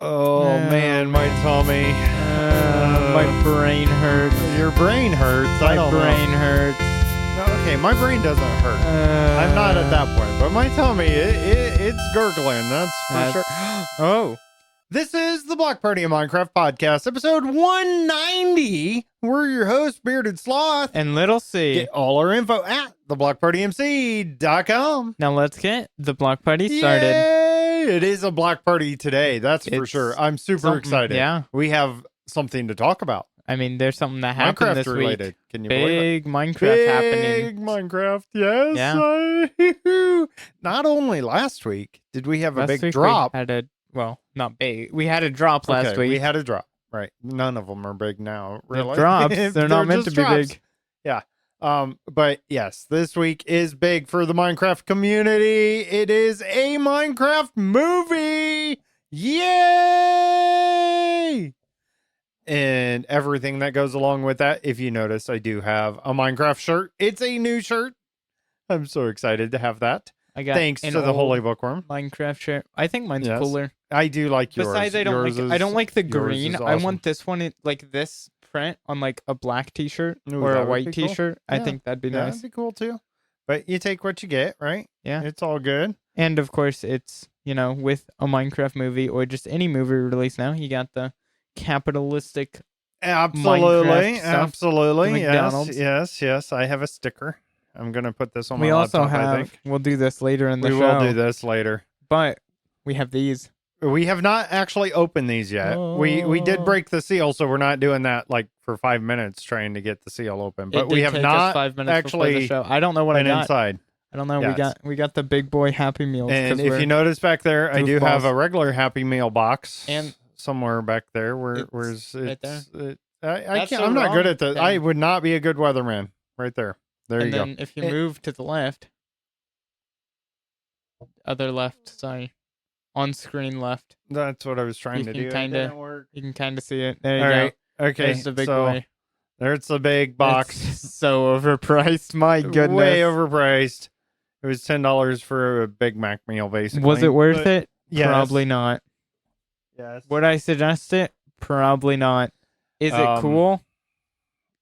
Oh man, my tummy. My brain hurts. Your brain hurts. I My don't brain know. hurts. No, okay, my brain doesn't hurt. I'm not at that point, but my tummy, it's gurgling. That's for sure. Oh. This is the Block Party of Minecraft podcast, episode 190. We're your hosts, Bearded Sloth. And Little C. Get all our info at theblockpartymc.com. Now let's get the block party started. Yay! It is a block party today, that's for It's sure. I'm super excited. Yeah. We have something to talk about. I mean, there's something that happened Minecraft this related. week. Can you believe it? Big Minecraft happening. Big Minecraft, yes. Yeah. Not only last week did we have a Last big week drop. We had a, well, not big. We had a drop last week. We had a drop. Right. None of them are big now. They're Really. drops. They're not meant to just be drops. big. Yeah. But yes, this week is big for the Minecraft community. It is a Minecraft movie. Yay! And everything that goes along with that. If you notice, I do have a Minecraft shirt. It's a new shirt. I'm so excited to have that. I got Thanks to an the old Holy Bookworm. Minecraft shirt. I think mine's Yes. cooler. I do like yours. Besides, I Yours don't like the yours green. is I awesome. want this one, like this print on like a black t-shirt Ooh, or that a would white be cool. t-shirt. I Yeah. think that'd be Yeah, nice. that'd be cool too. But you take what you get, right? Yeah. It's all good. And of course, it's, you know, with a Minecraft movie or just any movie released now, you got the capitalistic. Absolutely. Minecraft stuff Absolutely. from Yes. McDonald's. Yes. I have a sticker. I'm going to put this on my We also laptop, I have, think. we'll do this later in the We show. will do this later. But we have these. We have not actually opened these yet. We did Oh. break the seal, so we're not doing that like for 5 minutes trying to get the seal open. But It we did have take us not 5 minutes before the actually show. I don't know what I been got. inside. I don't know. Yes. We got the big boy Happy Meals. And 'cause if we're- you notice back there, I do have goofballs. a regular Happy Meal box And somewhere back there. it's Where's right it's, there. I That's can't. so I'm not good wrong, at the. then. I would not be a good weatherman. Right there. There you and go. then if you It- move to the left, other left, sorry, on screen left, That's what I was trying You to can do. It kinda- didn't work. you can kind of see it. There you All go. right. Okay. There's the big so boy. there's the big box. It's so overpriced. My goodness. Way overpriced. It was $10 for a Big Mac meal, basically. Was it worth But it? yes. Probably not. Yes. Would I suggest it? Probably not. Is it cool?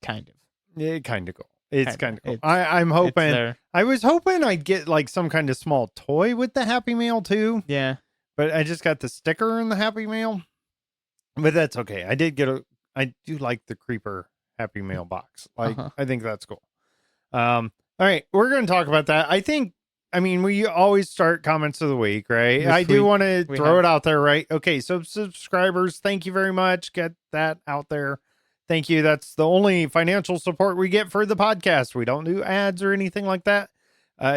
Kind of. Yeah, kind of cool. It's kind of cool. It's- I'm It's hoping. there. I was hoping I'd get like some kind of small toy with the Happy Meal too, Yeah. but I just got the sticker in the Happy Meal. But that's okay. I did get I do like the Creeper Happy Meal box. Like Uh-huh. I think that's cool. All right, we're going to talk about that. I mean, we always start comments of the week, right? This I do week want to we throw have- it out there, right? Okay, so subscribers, thank you very much. Get that out there. Thank you. That's the only financial support we get for the podcast. We don't do ads or anything like that.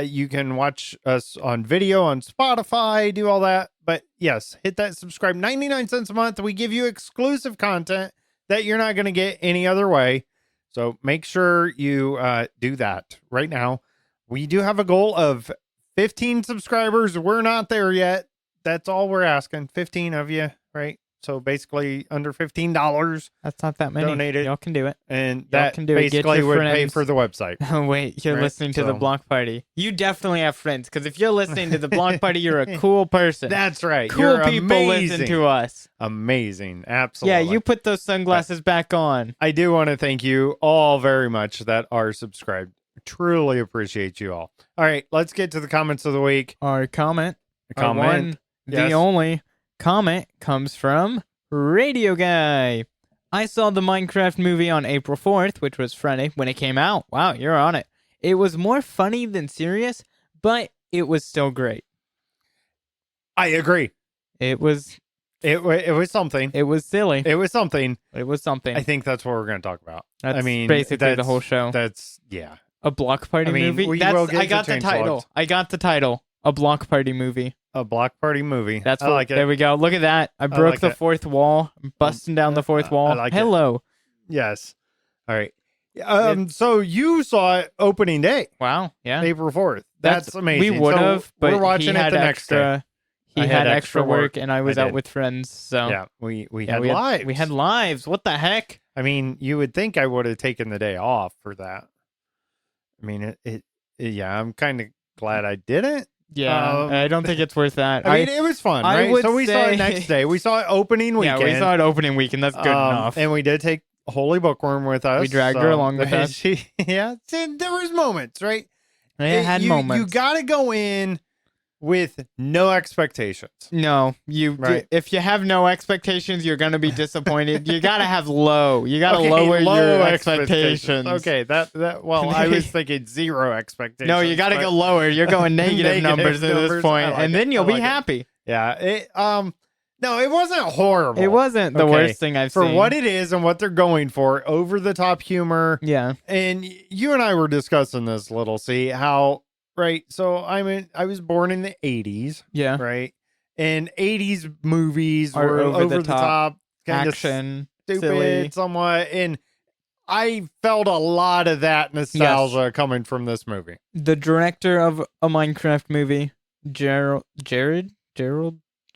You can watch us on video on Spotify, do all that. But yes, hit that subscribe. 99 cents a month. We give you exclusive content that you're not going to get any other way. So make sure you do that right now. We do have a goal of 15 subscribers. We're not there yet. That's all we're asking. 15 of you, right? So basically under $15, That's not that many. Donate it. Y'all can do it. and Y'all that can do it. Get basically your would pay friends. for the website. Oh, wait. You're Right, listening to the so- block party. You definitely have friends, because if you're listening to the block party, you're a cool person. That's right. Cool You're people amazing. listen to us. Amazing. Absolutely. Yeah, you put those sunglasses back on. I do want to thank you all very much that are subscribed. Truly appreciate you all. All right, let's get to the comments of the week. Our comment, A our one, Yes. the only comment comes from Radio Guy. I saw the Minecraft movie on April 4th, which was Friday, when it came out. Wow, you're on it. It was more funny than serious, but it was still great. I agree. It was It was something. silly. It was something. It was something. I think that's what we're going to talk about. That's I mean, basically the that's- whole show. That's yeah. A block party I mean, movie? we will get I got to the title. changelogs. I got the title. A block party movie. A block party movie. That's I what, like it. There we go. Look at that. I broke like the it. fourth wall. I'm busting down the fourth wall. I like it. Hello. Yes. All right. So you saw it opening day, Wow. Yeah. April 4th. That's amazing. We would have, So but we're watching he it had the next day. extra. He I had had extra extra work, work. and I was I out did. with friends. So Yeah, we Yeah, had lives. We had lives. What the heck? I mean, you would think I would have taken the day off for that. I mean, yeah, I'm kind of glad I didn't. Yeah, I don't think it's worth that. I mean, it was fun, I right? would So we saw say- it next day. We saw it opening weekend. Yeah, we saw it opening weekend. That's good enough. And we did take Holy Bookworm with us. We dragged her along with us. Yeah, there was moments, right? It had moments. You got to go in with no expectations. No, Right. if you have no expectations, you're gonna be disappointed. You gotta have low. You gotta Okay, lower low your expectations. Okay, that. Well, I was thinking 0 expectations. No, you gotta but- go lower. You're going negative numbers at numbers. this point, I like and then it. you'll I be like it. happy. Yeah. No, it wasn't horrible. It wasn't the Okay, worst thing I've for seen. what it is and what they're going for. Over the top humor. Yeah. And you and I were discussing this little. See how. Right. So I was born in the 80s. Yeah. Right. And 80s movies Are were over the the top, kind of Action. stupid silly. somewhat. And I felt a lot of that nostalgia coming from this movie. The director of a Minecraft movie, Jared,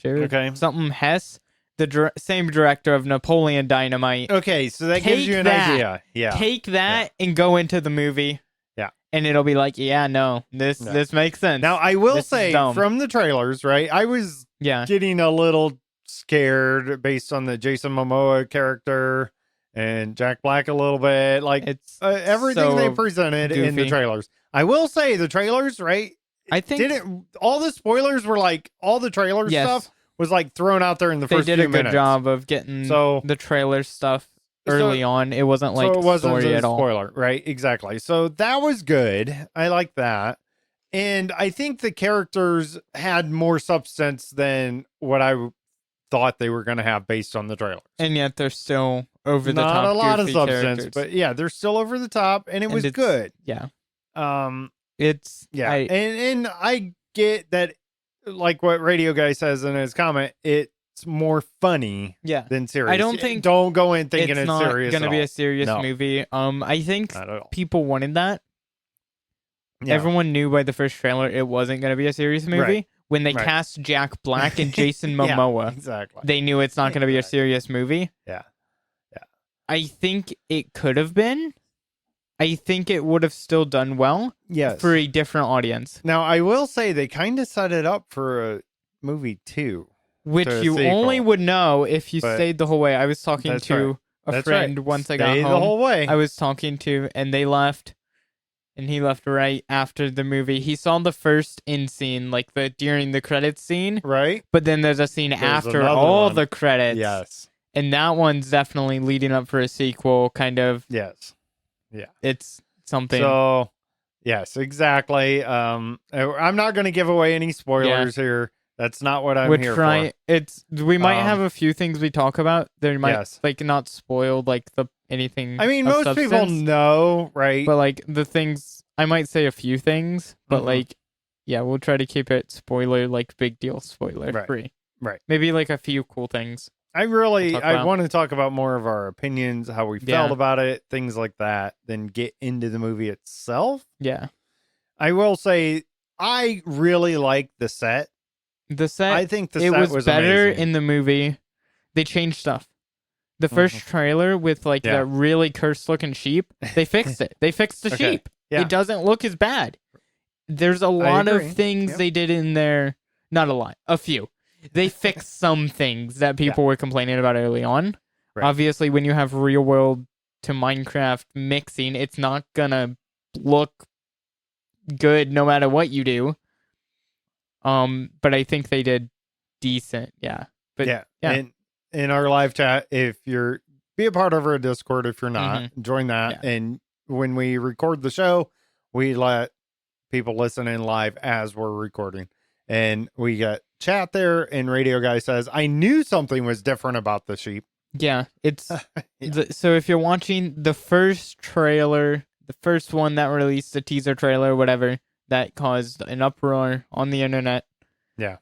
Okay. something Hess, the same director of Napoleon Dynamite. Okay. So that Take gives you an that. idea. Yeah. Take that and go into the movie. Yeah. And it'll be like, yeah, no, this makes sense. Now, I will This is say dumb. from the trailers, right? I was yeah. getting a little scared based on the Jason Momoa character and Jack Black a little bit. Like It's everything so they presented in the goofy. trailers. I will say the trailers, right? I think Didn't all the spoilers were like all the trailer Yes. stuff was like thrown out there in the they first did few a good minutes. job of getting So- the trailer stuff early on. It wasn't like so it wasn't story a at all. spoiler, right? Exactly. So that was good. I like that. And I think the characters had more substance than what I thought they were going to have based on the trailers. And yet they're still over the Not top. a lot of goofy substance, characters. but yeah, they're still over the top, and it And was it's- good. yeah, Yeah, yeah. and I get that, like what Radio Guy says in his comment, it's more funny Yeah. than serious. I don't think don't go in thinking it's it's not serious. going to at be all. a serious No. movie. I think Not at all. people wanted that. Yeah. Everyone knew by the first trailer it wasn't going to be a serious movie. Right. When they Right. cast Jack Black and Jason Yeah, Momoa, exactly. they knew it's not going to be a Exactly. serious movie. Yeah. I think it could have been. I think it would have still done well Yes. for a different audience, Now I will say they kind of set it up for a movie too. which To a you only sequel. would know if you But- stayed the whole way. I was talking That's to right. a That's friend right. once I Stay got the home. whole way. I was talking to, and they left, and he left right after the movie. He saw the first end scene, like the during the credits scene, right? but then there's a scene There's after another all one. the credits. Yes. And that one's definitely leading up for a sequel, kind of. Yes. It's something. So, yes, exactly. I'm not going to give away any spoilers here. That's not what I'm here for. We might Um, have a few things we talk about. They might Yes. like not spoil like the anything. I mean, of most people substance, know, right? but like the things I might say a few things, but Mhm. like yeah, we'll try to keep it spoiler like big deal spoiler Right. free. Right. Maybe like a few cool things. I talk about. want to talk about more of our opinions, how we Yeah. felt about it, things like that, than get into the movie itself. Yeah. I will say, I really like the set. The set I think the it set was better amazing. in the movie. They changed stuff. The first trailer with like Yeah. the really cursed looking sheep, they fixed it. They fixed the Okay. sheep. Yeah. It doesn't look as bad. There's a lot agree. of things Yep. they did in there. Not a lot. A few. They fixed some things that people were complaining about early on. Right. Obviously, when you have real world to Minecraft mixing, it's not gonna look good no matter what you do. But I think they did decent. Yeah. But yeah. yeah. And in our live chat, if you're be a part of our Discord, if you're not, join that. Yeah. And when we record the show, we let people listen in live as we're recording. And we get chat there, and Radio Guy says, I knew something was different about the sheep. Yeah, it's Yeah. so if you're watching the first trailer, the first one that released the teaser trailer, whatever, that caused an uproar on the internet. Yeah.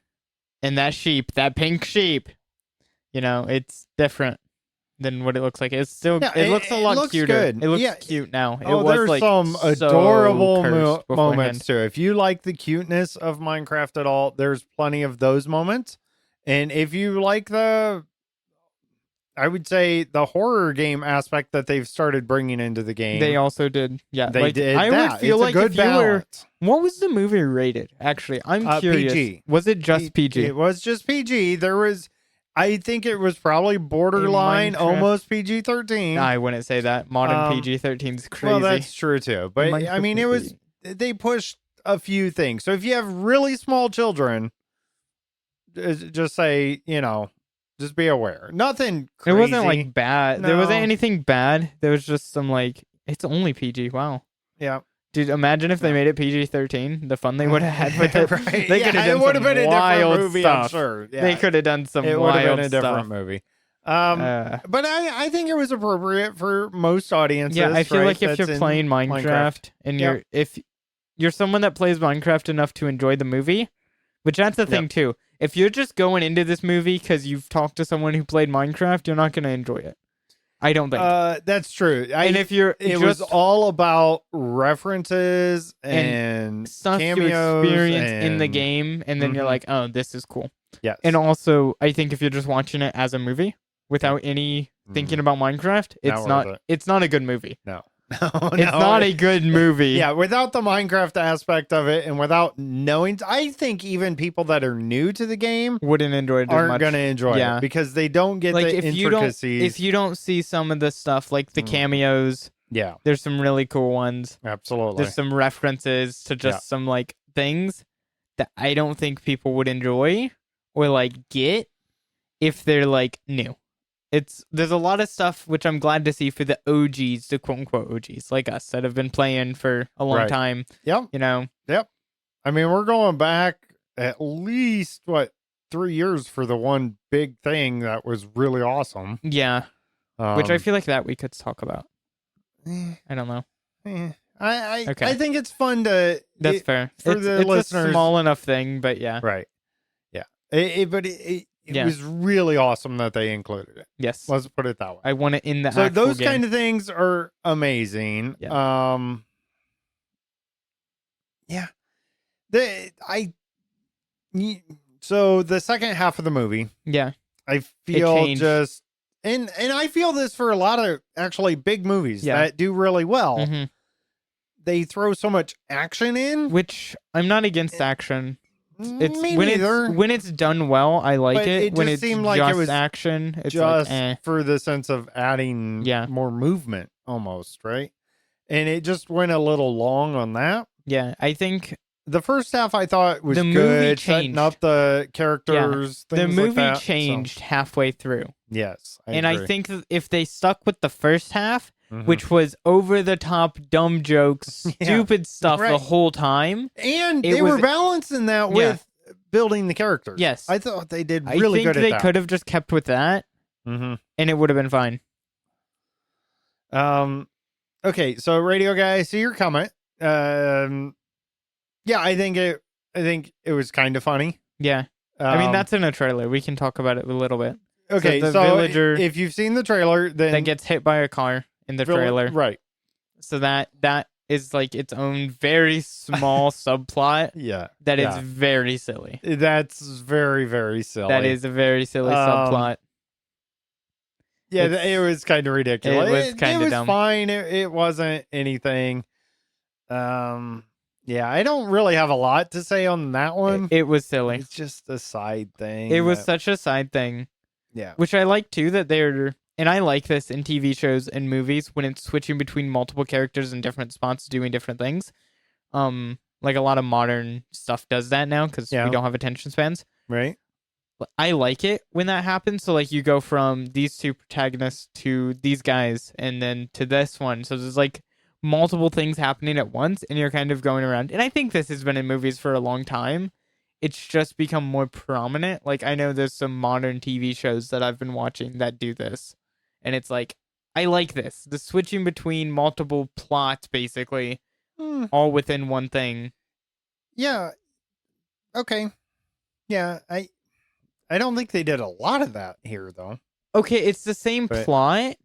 And that sheep, that pink sheep, it's different than what it looks like. It's still, Yeah, it looks a lot looks cuter. good. It looks Yeah. cute now. It Oh, was there's like some so adorable cursed beforehand. moments too. If you like the cuteness of Minecraft at all, there's plenty of those moments. And if you like the I would say the horror game aspect that they've started bringing into the game. They also did. Yeah. They did I that. would feel It's like a good if you were... balance. What was the movie rated? Actually, I'm curious. PG. Was it just PG? It was just PG. There was, I think it was probably borderline, almost PG-13. I wouldn't say that. Modern PG-13 is crazy. Well, that's true too. But I mean, they pushed a few things. So if you have really small children, just say, just be aware. Nothing crazy. It wasn't like bad. No. There wasn't anything bad. There was just some like, it's only PG. Wow. Yeah. Dude, imagine if they made it PG-13. The fun they would have had with it. Right. They could have done some been a wild different movie, stuff. I'm sure. Yeah. They could have done some it wild would have been a stuff. different movie. But I think it was appropriate for most audiences. Yeah, I feel right, like if you're playing Minecraft and if you're someone that plays Minecraft enough to enjoy the movie, which that's the thing too. If you're just going into this movie because you've talked to someone who played Minecraft, you're not going to enjoy it. I don't think. That's true. And if it was all about references and stuff you cameos experience in the game, and then you're like, oh, this is cool. Yes. And also, I think if you're just watching it as a movie without any thinking about Minecraft, it's not a good movie. No. It's not a good movie. Yeah, without the Minecraft aspect of it and without knowing, I think even people that are new to the game wouldn't enjoy it as aren't much. going to enjoy it because they don't get like the intricacies. If you don't see some of the stuff, like the cameos, there's some really cool ones. Absolutely. There's some references to just some like things that I don't think people would enjoy or like get if they're like new. There's a lot of stuff which I'm glad to see for the OGs, the quote unquote OGs like us that have been playing for a long time. Yep. Yep. I mean, we're going back at least 3 years for the one big thing that was really awesome. Yeah. Which I feel like that we could talk about. I don't know. I think it's fun to. That's fair. For the listeners. It's a small enough thing, but yeah. Right. Yeah. It was really awesome that they included it. Yes. Let's put it that way. I want it in the So those game. kind of things are amazing. Yeah. So the second half of the movie. Yeah. I feel just and I feel this for a lot of actually big movies that do really well. Mm-hmm. They throw so much action in. Which I'm not against action. Me neither. When it's done well, I like But it. just When it's seemed like just it was action, it's just like, eh. for the sense of adding more movement almost, right? And it just went a little long on that. Yeah, I think the first half I thought was the movie good, changed. setting up the characters. The Things movie like that, changed halfway through. Yes, I agree. Think if they stuck with the first half, which was over the top, dumb jokes, stupid stuff the whole time, and they were balancing that with building the characters. Yes, I thought they did really good at that. I think they could have just kept with that, and it would have been fine. Okay, so Radio Guy, I see your comment. Yeah, I think it was kind of funny. Yeah, I mean that's in a trailer. We can talk about it a little bit. Okay, so the villager, if you've seen the trailer, then that gets hit by a car in the trailer, right? So that is like its own very small subplot. Yeah, that is very silly. That's very, very silly. That is a very silly subplot. Yeah, it was kind of ridiculous. It was kind of dumb. It was fine. It wasn't anything. Yeah, I don't really have a lot to say on that one. It was silly. It's just a side thing. It was such a side thing. Yeah. Which I like too, that and I like this in TV shows and movies when it's switching between multiple characters in different spots doing different things. Like a lot of modern stuff does that now because we don't have attention spans. Right. I like it when that happens. So like you go from these two protagonists to these guys and then to this one. So there's like multiple things happening at once and you're kind of going around. And I think this has been in movies for a long time. It's just become more prominent. Like I know there's some modern TV shows that I've been watching that do this. And it's like, I like this. The switching between multiple plots, basically, all within one thing. Yeah. Okay. Yeah, I don't think they did a lot of that here, though. Okay, it's the same plot,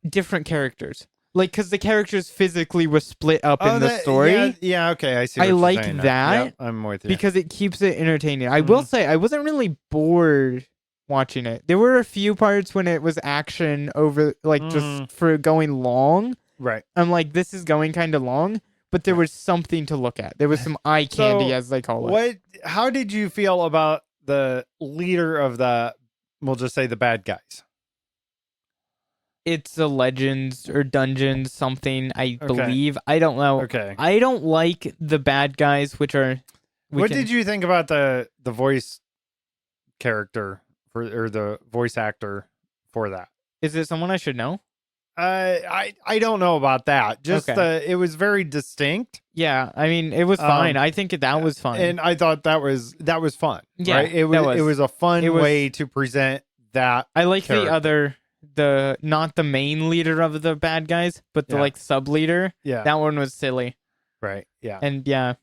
different characters. Like, because the characters physically were split up in the story. Yeah, okay, I see what I you're like saying that. Yep, I'm with you. Because it keeps it entertaining. I will say, I wasn't really bored watching it. There were a few parts when it was action over, like, just for going long. Right. I'm like, this is going kind of long, but there was something to look at. There was some eye candy, as they call it. How did you feel about the leader of we'll just say the bad guys? It's a Legends or Dungeons something, I believe. I don't know. Okay. I don't like the bad guys, which are... What did you think about the voice character or the voice actor for that? Is it someone I should know? I don't know about that. Just it was very distinct. Yeah, I mean, it was fine. I think that was fun, and I thought that was fun. Yeah, right? It was a fun way to present that. I like character. not the main leader of the bad guys, but the like sub leader. Yeah, that one was silly. Right. Yeah, and yeah,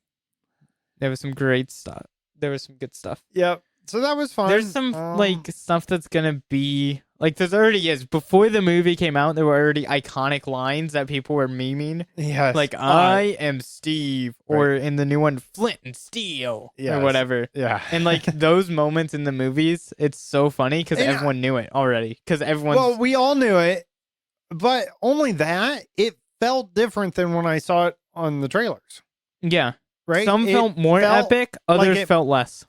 there was some great stuff. There was some good stuff. Yep. So that was fun. There's some like stuff that's gonna be like there already is. Before the movie came out, there were already iconic lines that people were memeing. Yes. Like I am Steve, or in the new one, Flint and Steel, or whatever. Yeah. And like those moments in the movies, it's so funny because everyone knew it already. Because well, we all knew it, but only that it felt different than when I saw it on the trailers. Yeah. Right. Some felt more epic, others felt less.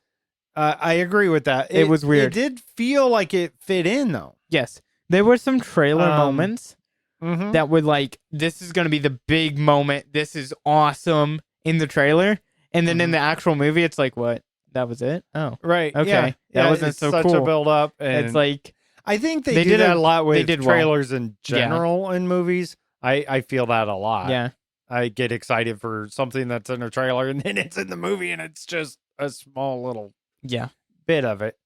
I agree with that. It was weird. It did feel like it fit in, though. Yes. There were some trailer moments that were like, this is going to be the big moment. This is awesome in the trailer. And then in the actual movie, it's like, what? That was it? Oh. Right. Okay. Yeah. That wasn't so cool. Such a build up. And it's like... I think they do that a lot with trailers well. in general in movies. I feel that a lot. Yeah. I get excited for something that's in a trailer and then it's in the movie and it's just a small little bit of it.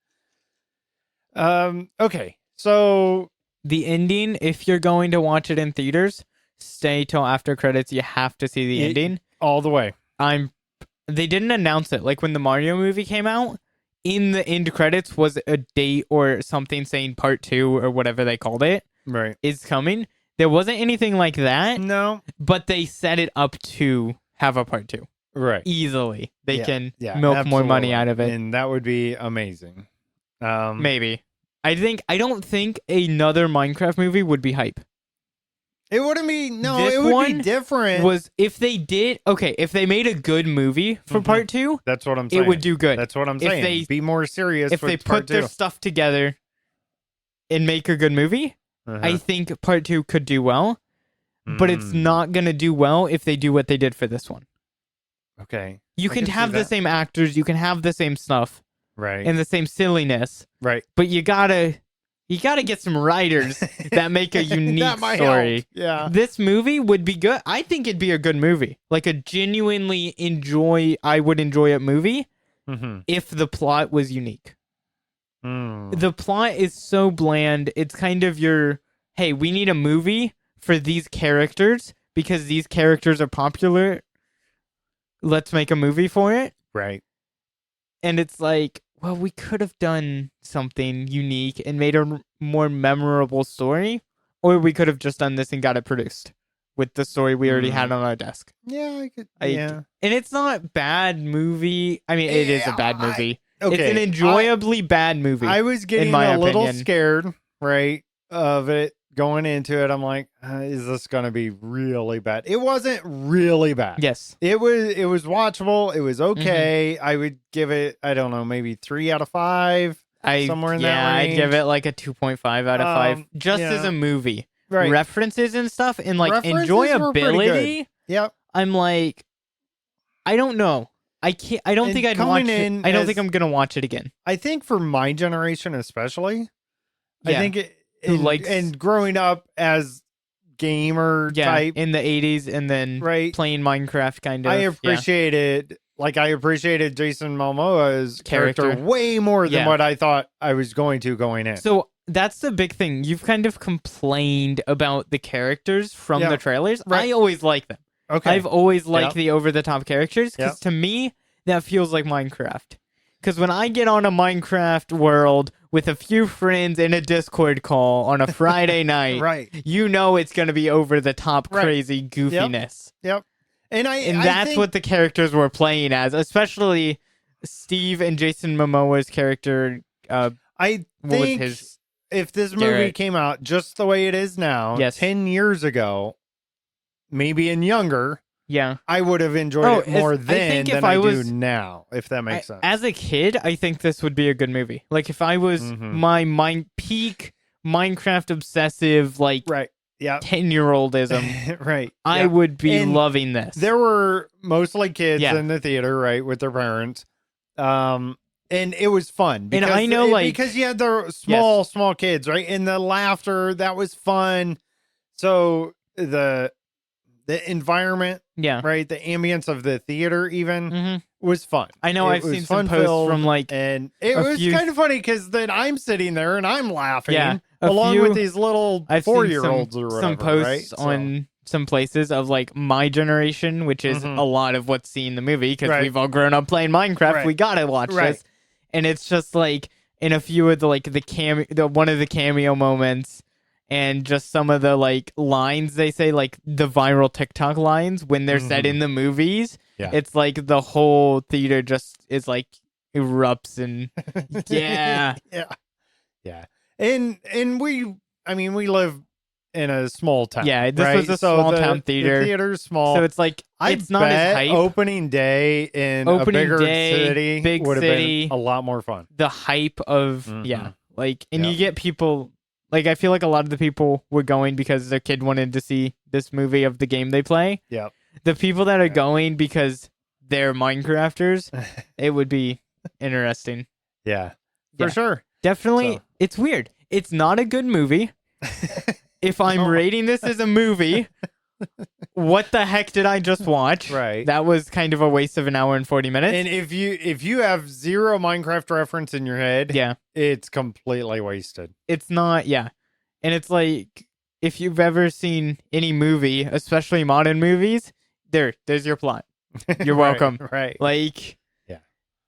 Okay. So the ending, if you're going to watch it in theaters, stay till after credits. You have to see the ending all the way. They didn't announce it. Like when the Mario movie came out, in the end credits was a date or something saying part 2 or whatever they called it. Right. Is coming. There wasn't anything like that. No. But they set it up to have a part 2. Right. Easily. They can milk more money out of it. And that would be amazing. Maybe. I don't think another Minecraft movie would be hype. It wouldn't be, it would be different. If they made a good movie for part 2, that's what I'm saying. It would do good. That's what I'm saying. If they be more serious. If they put their stuff together and make a good movie, I think part 2 could do well. But it's not going to do well if they do what they did for this one. Okay. You can have the same actors, you can have the same stuff. Right. And the same silliness. Right. But you gotta get some writers that make a unique story. Help. Yeah. This movie would be good. I think it'd be a good movie. Like a genuinely I would enjoy a movie if the plot was unique. The plot is so bland. It's kind of hey, we need a movie for these characters because these characters are popular. Let's make a movie for it. Right. And it's like, well, we could have done something unique and made a more memorable story, or we could have just done this and got it produced with the story we already had on our desk. Yeah, I could. And it's not bad movie. I mean, it is a bad movie. Okay. It's an enjoyably bad movie. I was getting a little scared, right, of it going into it. I'm like, is this going to be really bad? It wasn't really bad. Yes. It was watchable. It was okay. I would give it, I don't know, maybe 3 out of 5. Somewhere in that range. I'd give it like a 2.5 out of 5. Just as a movie. Right. References and stuff and like enjoyability. Yep. I'm like, I don't know. I don't think I'd watch it. I don't think I'm going to watch it again. I think for my generation especially, I think and growing up as gamer type in the 80s and then playing Minecraft kind of. I appreciated Jason Momoa's character way more than what I thought I was going in. So that's the big thing. You've kind of complained about the characters from the trailers. Right. I always like them. Okay. I've always liked the over-the-top characters because to me, that feels like Minecraft. Because when I get on a Minecraft world with a few friends in a Discord call on a Friday night, you know it's going to be over-the-top crazy goofiness. Yep. And that's what the characters were playing as, especially Steve and Jason Momoa's character. I what was think his? if this movie Garrett. came out just the way it is now, Yes. 10 years ago, maybe and younger, Yeah. I would have enjoyed it more I then think if than I I was- do now, if that makes sense. As a kid, I think this would be a good movie. Like if I was Mhm. my peak Minecraft obsessive, like Right. Yeah. 10-year-oldism, Right. I Yeah. would be And loving this. There were mostly kids Yeah. in the theater, right, with their parents. And it was fun And I know, like- because you had the small kids, right? And the laughter, that was fun. So the environment, Yeah. right? The ambience of the theater even hmm was fun. I know It I've was seen some posts fun-filled, from like and it a was few- kind of funny because then I'm sitting there and I'm laughing a along few- with these little I've seen 4-year-olds or whatever, some posts right? So- on some places of like my generation, which is Mhm. a lot of what's seen in the movie because Right. we've all grown up playing Minecraft. Right. We gotta watch Right. this, and it's just like in a few of the like the one of the cameo moments, and just some of the like lines they say, like the viral TikTok lines when they're said Mhm. in the movies. Yeah. It's like the whole theater just is like erupts and yeah. Yeah. And we live in a small town. Yeah, this right? was a So small the- town theater. The theater's small. So it's like I it's not as bet hype. opening day in Opening a bigger day, city big would have city. been a lot more fun. The hype of Mhm. like, and Yeah. you get people like I feel like a lot of the people were going because their kid wanted to see this movie of the game they play. Yeah. The people that are Yeah. going because they're Minecrafters, it would be interesting. Yeah. For Yeah. sure. Definitely, So- it's weird. It's not a good movie. If I'm No. rating this as a movie, what the heck did I just watch? Right. That was kind of a waste of an hour and 40 minutes. And if you have zero Minecraft reference in your head, Yeah. it's completely wasted. It's not, yeah. And it's like, if you've ever seen any movie, especially modern movies, there's your plot. You're Right, welcome. Right. Like, Yeah.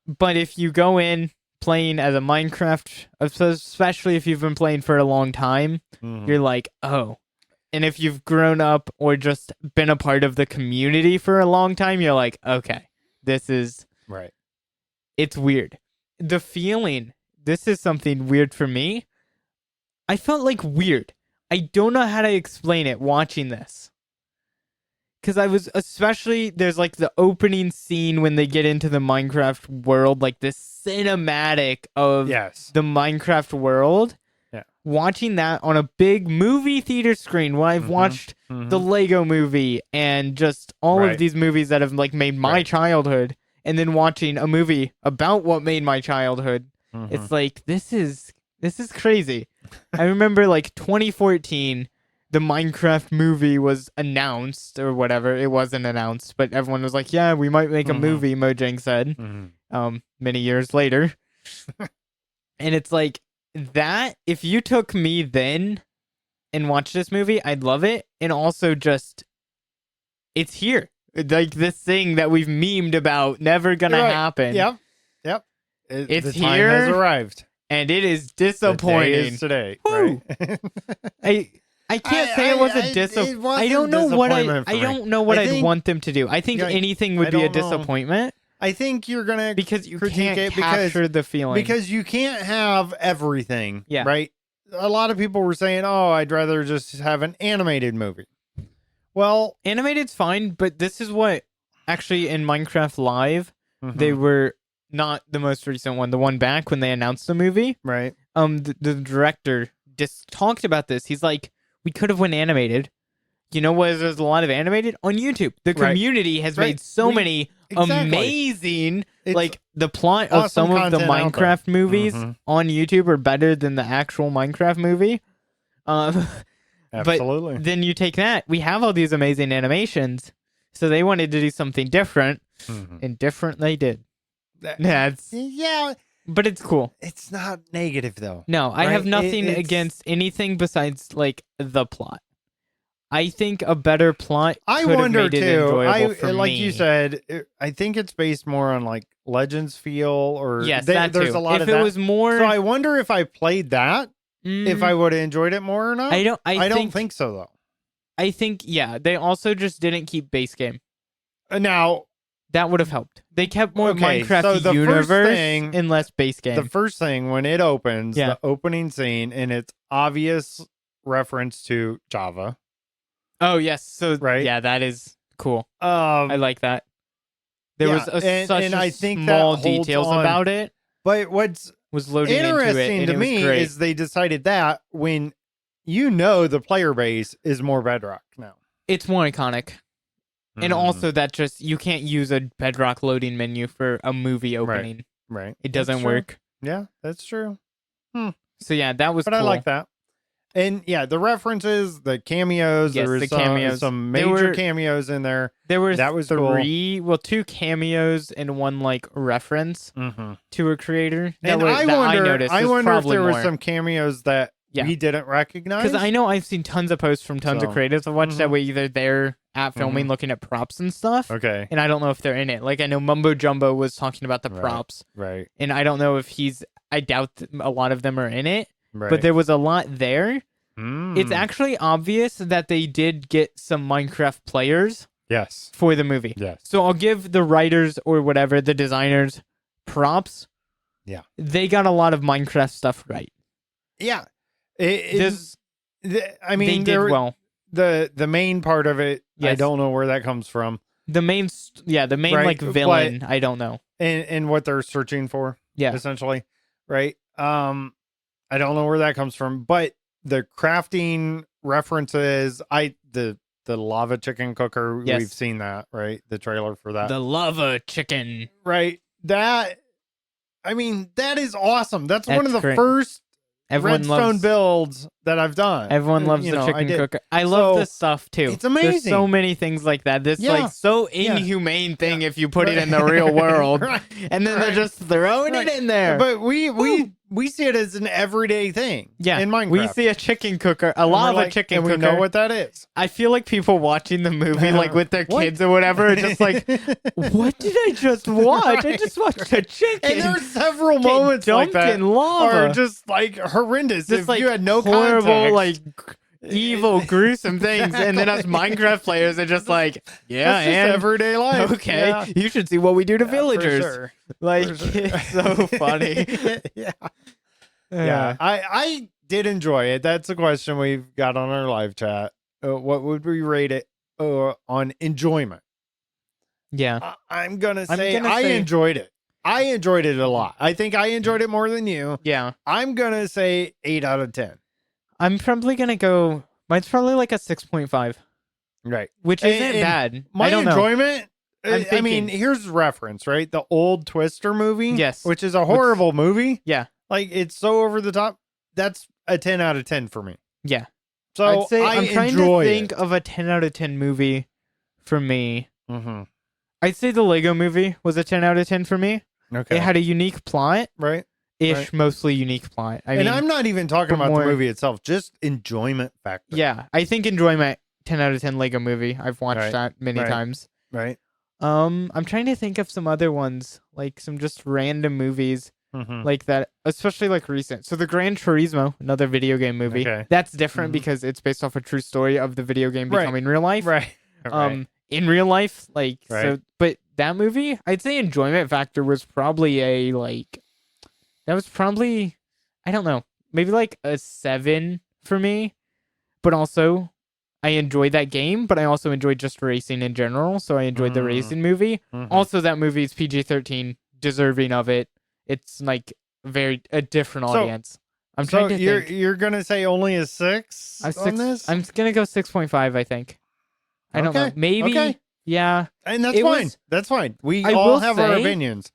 But if you go in playing as a Minecraft, especially if you've been playing for a long time, Mhm. you're like, oh. And if you've grown up or just been a part of the community for a long time, you're like, okay, this is, Right. it's weird. The feeling, this is something weird for me. I felt like weird. I don't know how to explain it watching this. Because I was, especially, there's like the opening scene when they get into the Minecraft world, like this cinematic of Yes. the Minecraft world. Yeah. Watching that on a big movie theater screen where I've Mhm. watched the Lego movie and just all Right. of these movies that have like made my Right. childhood, and then watching a movie about what made my childhood. Mhm. It's like this is crazy. I remember like 2014 the Minecraft movie was announced or whatever. It wasn't announced, but everyone was like, "Yeah, we might make a Mhm. movie," Mojang said. Mhm. Many years later. And it's like that if you took me then and watched this movie, I'd love it. And also just it's here. Like this thing that we've memed about never gonna You're right. happen. Yep. It's the time has here. arrived. And it is The day disappointing. is today. Woo. Right? I can't say it was a it was I a don't know what disappointment for I me. don't know what I I'd think- want them to do. I think Yeah, anything would I be a don't know. disappointment I think you're gonna because you critique can't it capture the feeling. because you can't have everything. Yeah. Right. A lot of people were saying, "Oh, I'd rather just have an animated movie." Well, Animated's fine, but this is what actually in Minecraft Live mhm, they were not the most recent one. The one back when they announced the movie. right. The director just talked about this. He's like, we could have went animated. You know what? There's a lot of animated on YouTube. The Right. community has Right. made so We- many exactly. amazing, It's like the plot of awesome some of the content out there. Minecraft movies Mhm. on YouTube are better than the actual Minecraft movie. Um, Absolutely. then you take that. We have all these amazing animations, so they wanted to do something different, Mhm. and different they did. That- That's, yeah, but it's cool. it's not negative though. No, I have Right, nothing it's- against anything besides like the plot. I think a better plot I could have wonder made it too. enjoyable for like me. you said, I think it's based more on like Legends feel or Yes, there's that too. a lot if of it that. was more, So I wonder if I played that, if Mm, I would have enjoyed it more or not. I don't. I don't think so though. I think yeah. They also just didn't keep base game. Now That would have helped. They kept more Okay, Minecraft so the first universe thing- and less base game. The first thing when it opens, Yeah. the opening scene, and it's obvious reference to Java. Oh yes, so Right? yeah, that is cool. I like that. There yeah, was and such I think that small holds details on. about it. But what's Was loading into it, interesting and to it was me great. is they decided that when the player base is more Bedrock now. It's more iconic. And also that just you can't use a Bedrock loading menu for a movie opening. Right. It doesn't That's true. work. Yeah, that's true. So yeah, that was But cool. I like that. And yeah, the references, the cameos, Yes, there the was cameos. some There major were- cameos in there. There were That was cool. two cameos and one like reference Mm-hmm. to a creator. And I noticed. I There's wonder if probably there were more. some cameos that Yeah. we didn't recognize. Because I know I've seen tons of posts from tons of So, creators I've watched that mhm. way either they're at filming looking at props and stuff, Okay. and I don't know if they're in it. Like I know Mumbo Jumbo was talking about the Right. props, Right. and I don't know if I doubt a lot of them are in it, Right. but there was a lot there. Mm. It's actually obvious that they did get some Minecraft players Yes. for the movie. Yes. So I'll give the writers or whatever, the designers, props. Yeah. They got a lot of Minecraft stuff right. Yeah. I mean, They did well. The main part of it, I Yes. don't know where that comes from, The main Right, like villain, I don't know. and what they're searching for, Yeah. essentially, right? I don't know where that comes from, but the crafting references, the lava chicken cooker, Yes. we've seen that, right? The trailer for that, The lava chicken. right? That, I mean, that is awesome. That's one of That's the great. first Everyone Redstone loves builds that I've done. Everyone loves the I chicken did. cooker. I love So, this stuff too. it's There's amazing. so many things like that. This Yeah. like so Yeah. inhumane thing if you put it in the real world, Right. and then they're Right. just throwing Right. it in there. But we see it as an everyday thing. yeah, in Minecraft. we see a chicken cooker, a And we're lava like- chicken and cooker. we know what that is. I feel like people watching the movie, like with their What? kids or whatever, are just like, "What did I just watch? I Right, just watched a chicken." And there are several get moments like dumped that in lava. are just like horrendous. Just if like you had no horrible, context. like evil, gruesome things, and then us Exactly. Minecraft players are just like, "Yeah, That's just and everyday life. okay, Yeah. you should see what we do to Yeah, villagers." for sure. Like For sure. it's so funny. yeah. Yeah. I did enjoy it. That's a question we've got on our live chat. What would we rate it on enjoyment? Yeah. I'm gonna I'm say gonna I say- enjoyed it. I enjoyed it a lot. I think I enjoyed it more than you. Yeah. I'm gonna say 8 out of 10. I'm probably gonna go. Mine's probably like a 6.5, Right. which And- isn't and bad. My I don't know. enjoyment. I'm I mean, thinking- here's reference, right? The old Twister movie. Yes. Which is a horrible movie. Yeah. Like it's so over the top. That's a 10 out of 10 for me. Yeah. So I'd say I I'm trying to enjoy think it. of a 10 out of 10 movie for me. Mm-hmm. I'd say the Lego movie was a 10 out of 10 for me. Okay. It had a unique plot, right. ish, Right. mostly unique plot. I And mean, I'm not even talking but about more- the movie itself, just enjoyment factor. yeah, I think enjoyment 10 out of 10 Lego movie. I've watched Right. that many Right. times. Right. I'm trying to think of some other ones, like some just random movies Mm-hmm. like that, especially like recent. So the Gran Turismo, another video game movie. Okay. That's different Mhm. because it's based off a true story of the video game Right. becoming real life. Right. Right. In real life, like so, Right. but that movie, I'd say enjoyment factor was probably a like, that was probably, I don't know, maybe like a 7 for me, but also I enjoyed that game, but I also enjoyed just racing in general, so I enjoyed the Mm. racing movie. Mhm. Also, that movie is PG-13, deserving of it. It's like a different So- audience. I'm so trying to think. you're gonna say only a 6 I'm on this? I'm gonna go 6.5. I think. I don't know. Okay, Maybe. okay. Yeah. And that's It fine. was- That's fine. We I all will have our say, opinions.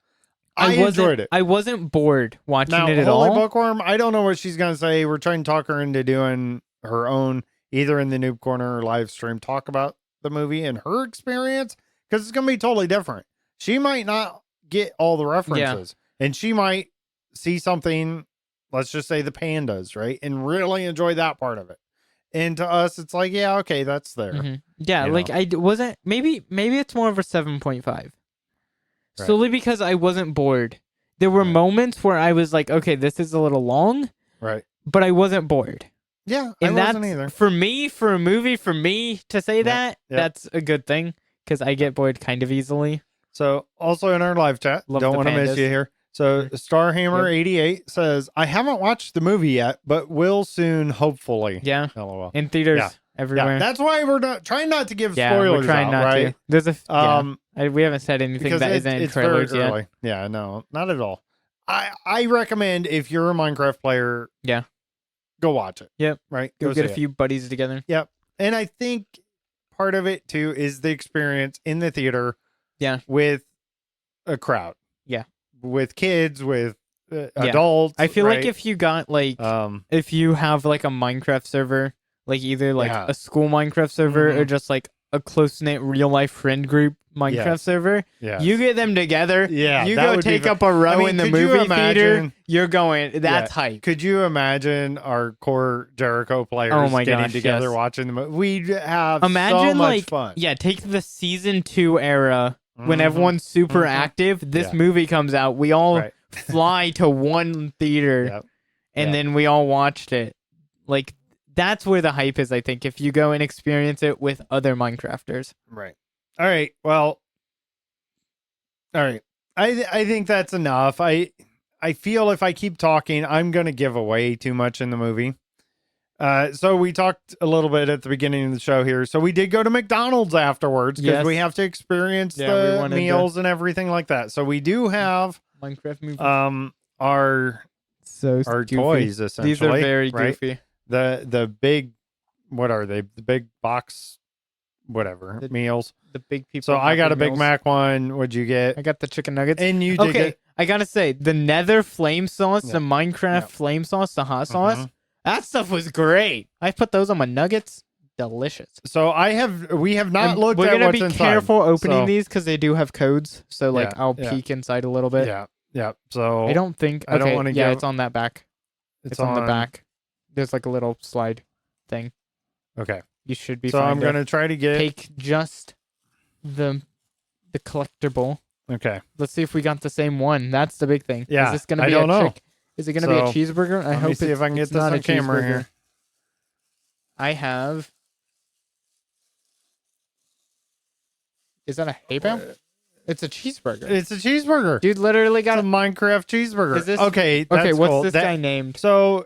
I I enjoyed it. I wasn't bored watching Now, it at Holy all. Bookworm, I don't know what she's gonna say. We're trying to talk her into doing her own, either in the Noob Corner or live stream, talk about the movie and her experience, because it's gonna be totally different. She might not get all the references, and she might see something. Let's just say the pandas, right, and really enjoy that part of it. And to us, it's like, yeah, okay, that's there. Mhm. Yeah, You like know. wasn't. Maybe it's more of a 7.5. Right. Solely because I wasn't bored. There were Right. moments where I was like, okay, this is a little long, Right. but I wasn't bored. Yeah, And I that's wasn't either. for me, for a movie, for me to say Yep, that, yep. that's a good thing because I get bored kind of easily. So also in our live chat, Love don't the want to miss pandas. you here. So Starhammer88 says, I haven't watched the movie yet, but will soon, hopefully. Yeah. LOL. In theaters Yeah. everywhere. Yeah, that's why we're not trying not to give Yeah, spoilers we're trying out, not right? to. There's we haven't said anything Because that isn't in it's trailers very yet. early. Yeah, no, not at all. I recommend if you're a Minecraft player, Yeah. go watch it. Yep. Right? Go get a see few buddies together. Yep. And I think part of it too is the experience in the theater. Yeah. With a crowd. Yeah. With kids, with adults. I feel right? like if you got like if you have like a Minecraft server, like either like a school Minecraft server or just like a close knit real life friend group Minecraft server, you get them together. Yeah, you go take up a row in the movie theater. You're going. That's hype. Could you imagine our core Jericho players getting together watching the movie? We'd have so much fun. Yeah, take the season 2 era when everyone's super active. This movie comes out. We all fly to one theater, and then we all watched it. Like that's where the hype is. I think if you go and experience it with other Minecrafters. Right. All right. Well. All right. I think that's enough. I feel if I keep talking, I'm going to give away too much in the movie. So we talked a little bit at the beginning of the show here. So we did go to McDonald's afterwards because we have to experience the meals and everything like that. So we do have Minecraft movie. Our toys essentially. These are very goofy. The big, what are they? The big box, whatever meals. The big people. So I got a Big meals. Mac one. What'd you get? I got the chicken nuggets. And you did get... I gotta say, the Nether flame sauce, the Minecraft flame sauce, the hot sauce, that stuff was great. I put those on my nuggets. Delicious. So we have not looked at what's inside. We're gonna be careful opening these because they do have codes. So like I'll peek inside a little bit. Yeah. So I don't think. Okay, I don't want to. Yeah, it's on that back. It's on the back. There's like a little slide thing. Okay. You should be. So I'm gonna try to take just the collectible. Okay. Let's see if we got the same one. That's the big thing. Yeah. Is this gonna be I don't know. trick? Is it gonna be a cheeseburger? I hope. Let me see if I can get this on camera here. I have. Is that a hay bale? It's a cheeseburger. It's a cheeseburger. Dude literally got a Minecraft cheeseburger. Is this okay? Okay, what's cool. this guy named? So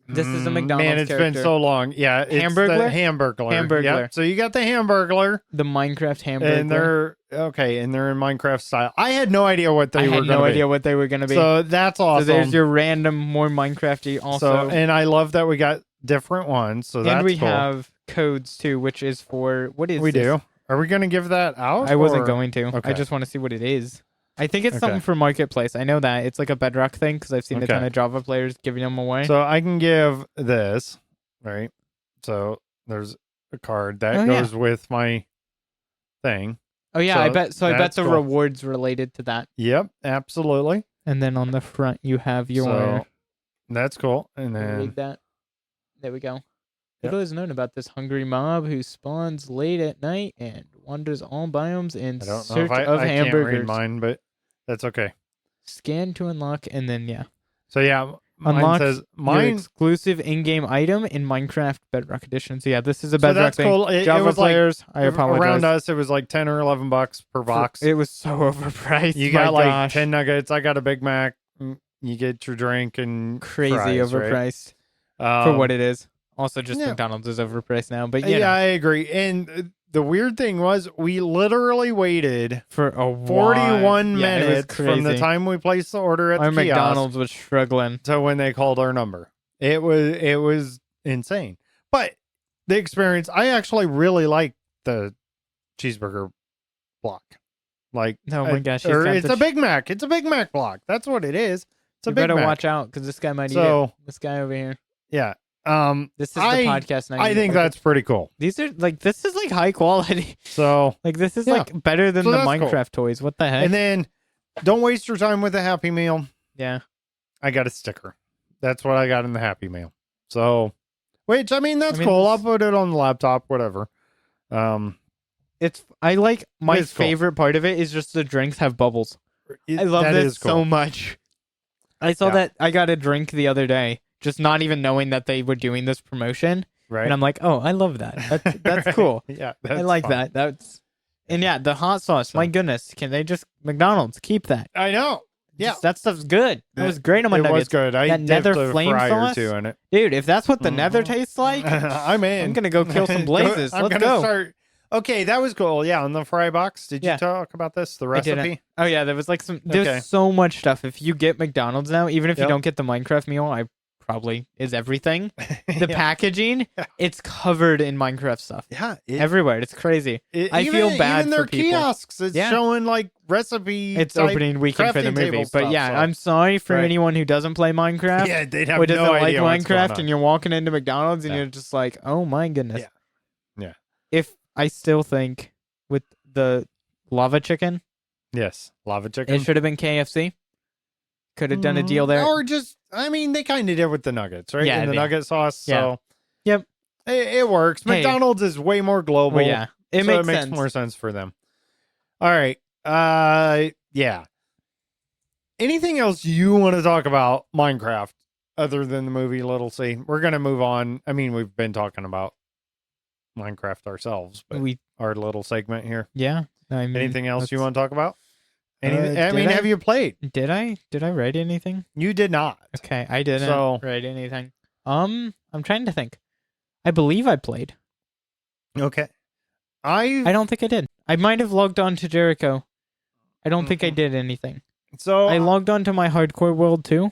this is a McDonald's man, it's character. been so long. Yeah, it's Hamburglar? the Hamburglar. Hamburglar. Yep. So you got the Hamburglar. The Minecraft Hamburglar. And they're in Minecraft style. I had no idea what they were going to be. I had no idea what they were going to be. So that's awesome. So there's your random, more Minecrafty also. So, and I love that we got different ones. So that's cool. And we cool. have codes too, which is for, what is we this? do? Are we going to give that out? I wasn't going to. Okay. I just want to see what it is. I think it's something for Marketplace. I know that. It's like a Bedrock thing because I've seen a ton of Java players giving them away. So I can give this, right? So there's a card that goes with my thing. Oh, yeah. So I bet the rewards related to that. Yep, absolutely. And then on the front, you have your... So that's cool. And then... Read that. There we go. Little is known about this hungry mob who spawns late at night and wanders all biomes in search of hamburgers. I can't read mine, but that's okay. Scan to unlock, and then So yeah, unlock says your exclusive in-game item in Minecraft Bedrock Edition. So yeah, this is a Bedrock thing. Cool. Java it was players, I apologize. Around us, it was like $10 or $11 per box. It was so overpriced. You got like 10 nuggets. I got a Big Mac. You get your drink and crazy fries, overpriced for what it is. Also, just McDonald's is overpriced now, but yeah, I agree. And the weird thing was, we literally waited for a 41 minutes from the time we placed the order at the kiosk. McDonald's was struggling to when they called our number. It was insane. But the experience, I actually really like the cheeseburger block. Like, oh my gosh, it's a Big Mac. It's a Big Mac block. That's what it is. It's a Big Mac. You better watch out because this guy might eat it. This guy over here. Yeah. This is the podcast. I think that's pretty cool. These are this is like high quality. So this is like better than the Minecraft toys. What the heck? And then don't waste your time with a Happy Meal. Yeah. I got a sticker. That's what I got in the Happy Meal. So, which that's cool. I'll put it on the laptop, whatever. I like my favorite part of it is just the drinks have bubbles. I love this so much. I saw that I got a drink the other day. Just not even knowing that they were doing this promotion. Right. And I'm like, oh, I love that. That's right. cool. Yeah. I like that. And yeah, the hot sauce. My goodness, can they just McDonald's keep that? I know. Yeah, That stuff's good. That was great on my it nuggets. was good. I that dipped nether a flame fry sauce, or two in it. dude. If that's what the nether tastes like, I'm in. I'm gonna go kill some blazes. I'm Let's gonna go. start. Okay, that was cool. Yeah, on the fry box. Did you Yeah. talk about this? The I didn't. recipe? Oh yeah, there was like there's Okay. so much stuff. If you get McDonald's now, even if you Yep. don't get the Minecraft meal, I probably is everything. The Yeah. packaging, it's covered in Minecraft stuff Yeah, everywhere. It's crazy. I feel bad even their for people. kiosks. It's Yeah. showing like recipe. It's type opening weekend for the crafting movie, table but stuff, yeah, so- I'm sorry for Right. anyone who doesn't play Minecraft. Yeah, they'd have Who doesn't no like idea what's going Minecraft, on. and you're walking into McDonald's and Yeah. you're just like, oh my goodness. Yeah. If I still think with the lava chicken, Yes, lava chicken. it should have been KFC. Could have done a deal there. Or just, I mean, they kind of did with the nuggets, right? Yeah, And the yeah. nugget sauce. Yeah. So Yep. it works. Hey. McDonald's is way more global. Well, yeah, it so makes it makes sense. more sense for them. All right. Yeah. Anything else you want to talk about Minecraft other than the movie Little C? We're gonna move on. I mean, we've been talking about Minecraft ourselves, but our little segment here. Yeah. I mean, Anything else you let's- want to talk about? Anything? I did mean, I? have you played? Did I write anything? You did not. Okay, I didn't So- write anything. I'm trying to think. I believe I played. Okay. I don't think I did. I might have logged on to Jericho. I don't think I Mhm. did anything. So I logged on to my hardcore world too,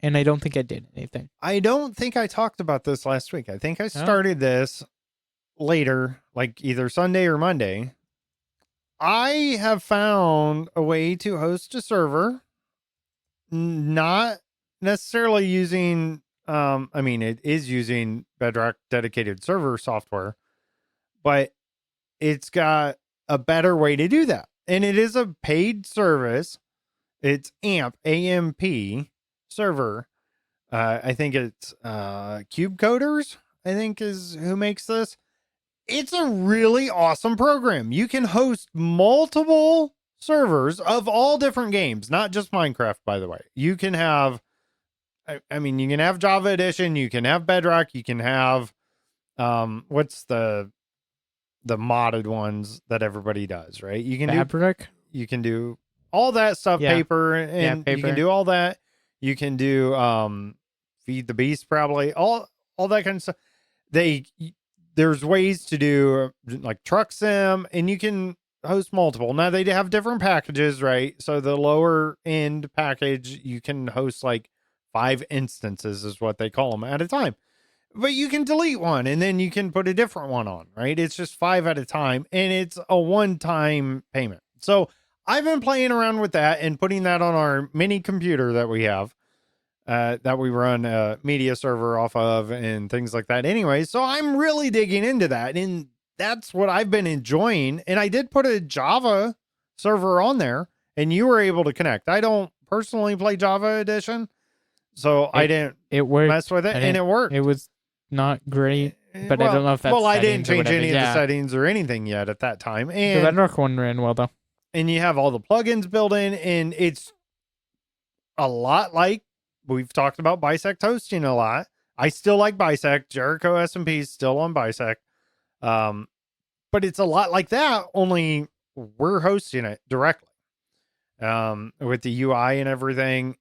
and I don't think I did anything. I don't think I talked about this last week. I think I started this later, like either Sunday or Monday. I have found a way to host a server, not necessarily using, I mean, it is using Bedrock dedicated server software, but it's got a better way to do that. And it is a paid service. It's AMP server. I think it's Cube Coders, I think is who makes this. It's a really awesome program. You can host multiple servers of all different games, not just Minecraft, by the way. You can have, I mean, you can have Java Edition, you can have Bedrock, you can have, what's the modded ones that everybody does, right? You can Fabric? you can do all that stuff, Yeah. paper, and you paper. can do all that. You can do Feed the Beast, probably all that kind of stuff. There's ways to do like truck sim, and you can host multiple. Now they have different packages, right? So the lower end package, you can host like 5 instances is what they call them at a time. But you can delete one and then you can put a different one on, right? It's just 5 at a time, and it's a one-time payment. So I've been playing around with that and putting that on our mini computer that we have, that we run a media server off of and things like that anyway. So I'm really digging into that, and that's what I've been enjoying. And I did put a Java server on there, and you were able to connect. I don't personally play Java Edition, so I didn't It worked. mess with it, and it worked. It was not great, but I don't know if that's well, I didn't settings or change any whatever. of the Yeah. settings or anything yet at that time. The And Bedrock one ran well though. and you have all the plugins built in, and it's a lot like we've talked about Bisect hosting a lot. I still like Bisect. Jericho SMP is still on Bisect. But it's a lot like that, only we're hosting it directly. With the UI and everything.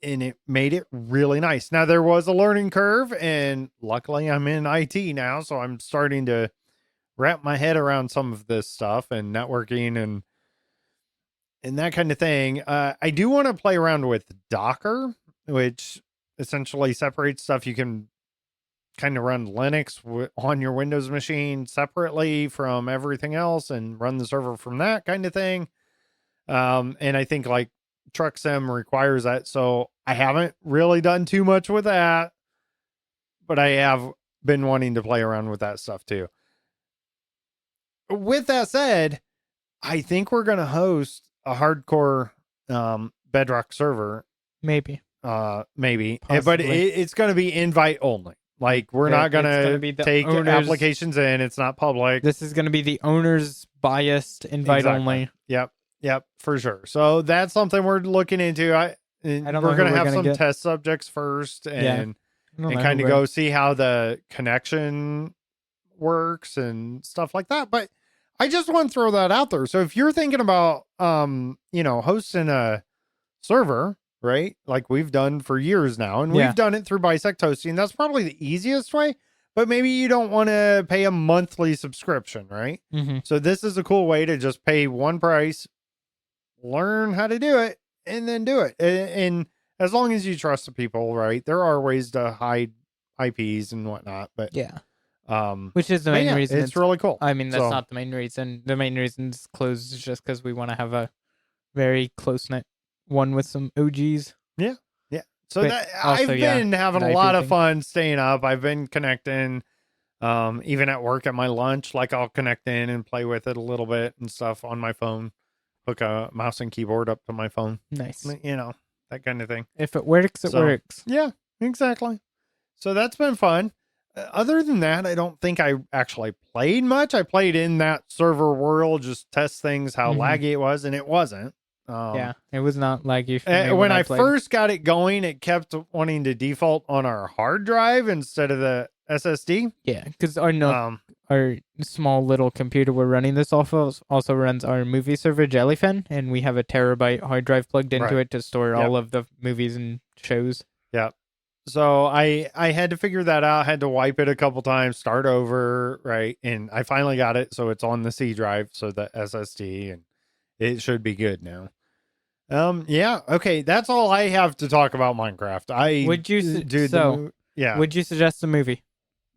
And it made it really nice. Now there was a learning curve, and luckily I'm in IT now, so I'm starting to wrap my head around some of this stuff and networking and that kind of thing. I do want to play around with Docker, which essentially separates stuff. You can kind of run Linux on your Windows machine separately from everything else and run the server from that kind of thing. And I think like Truck Sim requires that, so I haven't really done too much with that, but I have been wanting to play around with that stuff too. With that said, I think we're gonna host a hardcore Bedrock server, Maybe. but Possibly. it's gonna be invite only. Like we're Yeah, not it's gonna gonna be the take owners- applications in. It's not public. This is going to be the owner's biased invite Exactly. only. Yep, for sure. So that's something we're looking into. don't know We're who gonna we're have gonna some get. test subjects first, Yeah. and kind of go see how the connection works and stuff like that. But I just want to throw that out there. So if you're thinking about, hosting a server, right? Like we've done for years now, and Yeah. we've done it through Bisect Hosting. That's probably the easiest way, but maybe you don't want to pay a monthly subscription, right? Mm-hmm. So this is a cool way to just pay one price, learn how to do it, and then do it. And as long as you trust the people, right? There are ways to hide IPs and whatnot, but Yeah. Which is the but main yeah, reason it's really cool. I mean, that's So- not the main reason. The main reason it's closed is just because we want to have a very close-knit one with some OGs. So But that also, I've yeah, been having a the IP lot of thing. fun staying up. I've been connecting, even at work at my lunch. Like I'll connect in and play with it a little bit and stuff on my phone. Hook a mouse and keyboard up to my phone. Nice. That kind of thing. If it works, it So- works. Yeah, exactly. So that's been fun. Other than that, I don't think I actually played much. I played in that server world, just test things, how Mhm. laggy it was, and it wasn't. Yeah, it was not laggy for me When I played. first got it going, it kept wanting to default on our hard drive instead of the SSD. Yeah, because our small little computer we're running this off of also runs our movie server Jellyfin, and we have a terabyte hard drive plugged into Right. it to store Yep. all of the movies and shows. So I had to figure that out. I had to wipe it a couple times, start over, right? And I finally got it, so it's on the C drive, so the SSD, and it should be good now. Yeah, okay, that's all I have to talk about Minecraft. Would you yeah. Would you suggest a movie to